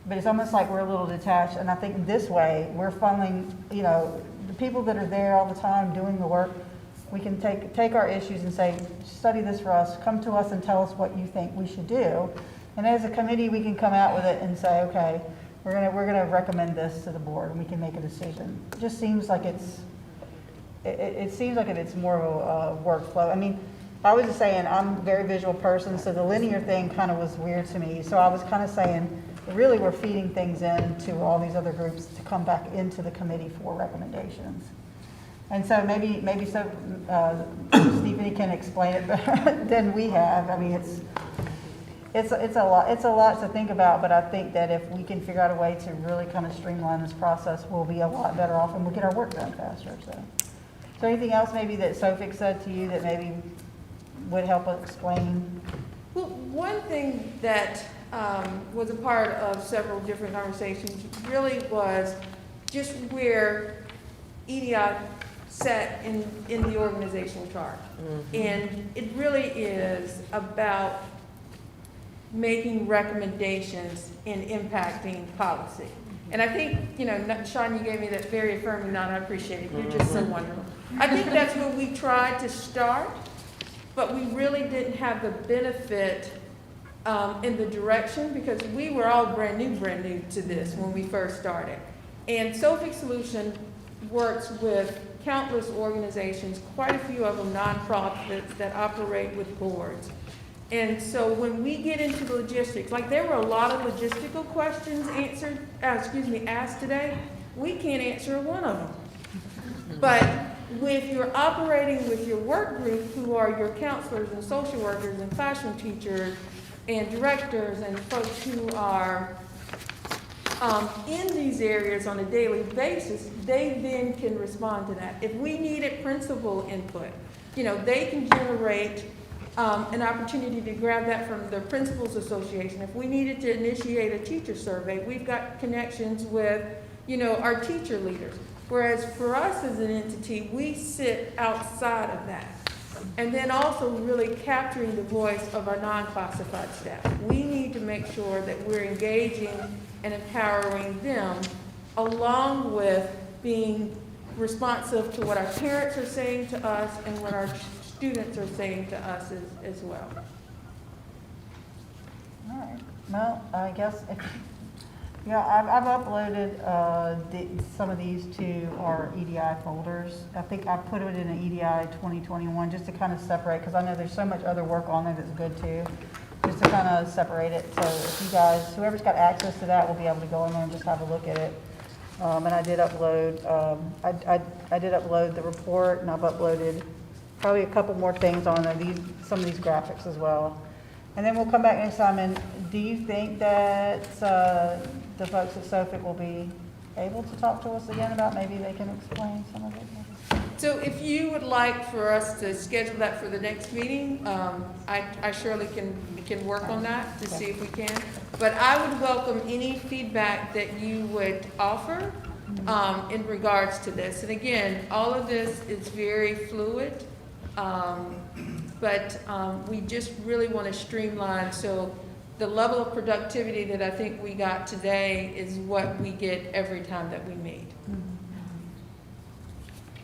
but it's almost like we're a little detached, and I think this way we're funneling, you know, the people that are there all the time doing the work, we can take our issues and say, study this for us, come to us and tell us what you think we should do. And as a committee, we can come out with it and say, okay, we're gonna recommend this to the board, and we can make a decision. It just seems like it seems like it's more of a workflow. I mean, I was just saying, I'm a very visual person, so the linear thing kind of was weird to me. So I was kind of saying, really we're feeding things into all these other groups to come back into the committee for recommendations. And so maybe Stephanie can explain it better than we have. I mean, it's a lot to think about, but I think that if we can figure out a way to really kind of streamline this process, we'll be a lot better off and we'll get our work done faster. So anything else maybe that Sophic said to you that maybe would help us explain? Well, one thing that was a part of several different conversations really was just where EDI sat in the organizational chart. Mm-hmm. And it really is about making recommendations and impacting policy. And I think, you know, Sean, you gave me that very affirming nod. I appreciate it. You're just so wonderful. I think that's where we tried to start, but we really didn't have the benefit in the direction, because we were all brand new to this when we first started. And Sophic Solution works with countless organizations, quite a few of them nonprofits that operate with boards. And so when we get into the logistics, like there were a lot of logistical questions asked today. We can't answer one of them. But if you're operating with your work group, who are your counselors and social workers and classroom teachers and directors and folks who are in these areas on a daily basis, they then can respond to that. If we needed principal input, they can generate an opportunity to grab that from the Principals Association. If we needed to initiate a teacher survey, we've got connections with, our teacher leaders. Whereas for us as an entity, we sit outside of that. And then also really capturing the voice of our non-classified staff. We need to make sure that we're engaging and empowering them, along with being responsive to what our parents are saying to us and what our students are saying to us as well. All right, well, I guess, I've uploaded some of these to our EDI folders. I think I put it in an EDI 2021 just to kind of separate, because I know there's so much other work on there that's good too, just to kind of separate it. So if you guys, whoever's got access to that will be able to go in there and just have a look at it. And I did upload, I did upload the report, and I've uploaded probably a couple more things on there, some of these graphics as well. And then we'll come back next time. And do you think that the folks at Sophic will be able to talk to us again about, maybe they can explain some of it? So if you would like for us to schedule that for the next meeting, I surely can work on that to see if we can. But I would welcome any feedback that you would offer in regards to this. And again, all of this is very fluid, but we just really want to streamline. So the level of productivity that I think we got today is what we get every time that we meet.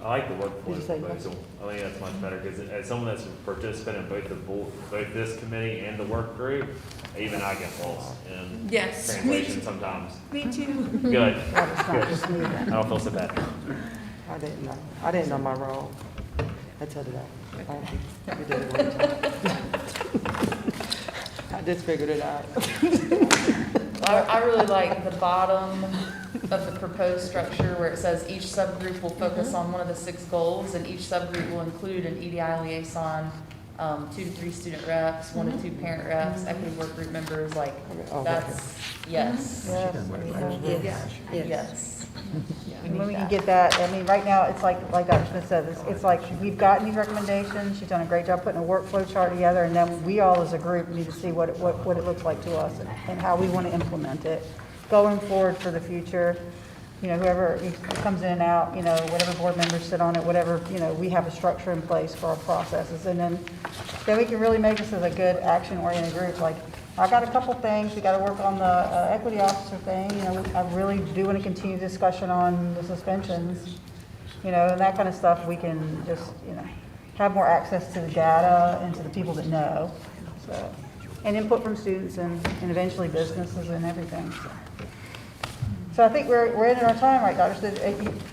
I like the workflow proposal. I think that's much better, because as someone that's a participant in both this committee and the work group, even I get lost in translation sometimes. Me too. Good. Good. I don't feel so bad. I didn't know my role. I tell you that. You did a great job. I just figured it out. I really like the bottom of the proposed structure where it says each subgroup will focus on one of the 6 goals, and each subgroup will include an EDI liaison, 2 to 3 student reps, 1 to 2 parent reps, equity work group members, like, that's, yes. Yes. And when we can get that, I mean, right now, it's like Dr. Smith said, it's like we've gotten these recommendations, she's done a great job putting a workflow chart together, and then we all as a group need to see what it looks like to us and how we want to implement it going forward for the future. Whoever comes in and out, whatever board members sit on it, whatever, we have a structure in place for our processes. And then we can really make this as a good action-oriented group. Like, I've got a couple things. We got to work on the equity officer thing. I really do want to continue discussion on the suspensions, and that kind of stuff. We can just, have more access to the data and to the people that know. So, and input from students and eventually businesses and everything. So I think we're ending our time, right, Dr. Smith?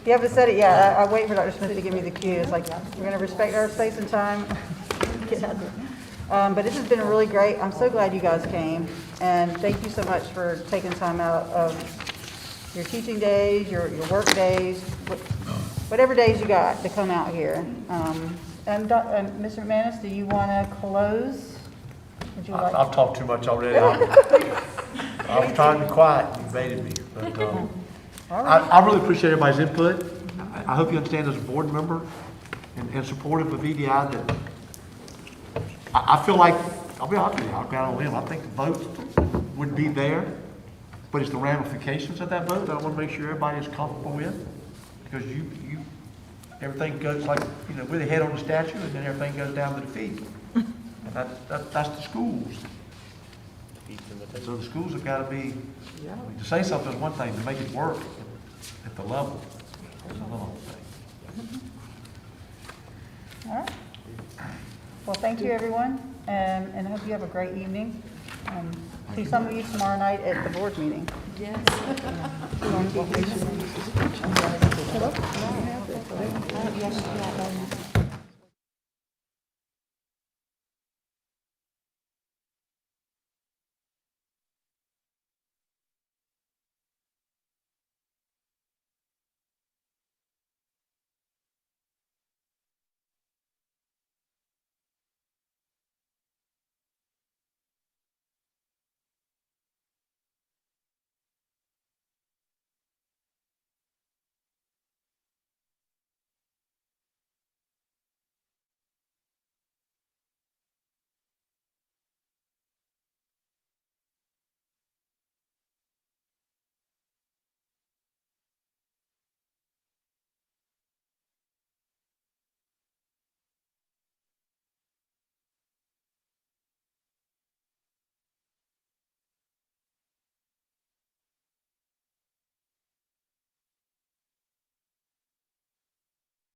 You haven't said it yet. I wait for Dr. Smith to give me the cue. It's like, we're going to respect our space and time. Get out there. But this has been really great. I'm so glad you guys came. And thank you so much for taking time out of your teaching days, your work days, whatever days you got to come out here. And Mr. McManus, do you want to close? Would you like? I've talked too much already. I was trying to be quiet, you baited me. But I really appreciate everybody's input. I hope you understand as a board member and supportive of EDI that I feel like, I'll be honest with you, I'll go out on a limb. I think the vote would be there, but it's the ramifications of that vote that I want to make sure everybody is comfortable with. Because everything goes like, with the head on the statue, and then everything goes down to the feet. And that's the schools. So the schools have got to be, to say something is one thing, to make it work at the level is another thing. All right. Well, thank you, everyone, and I hope you have a great evening. and see some of you tomorrow night at the board meeting. Yes.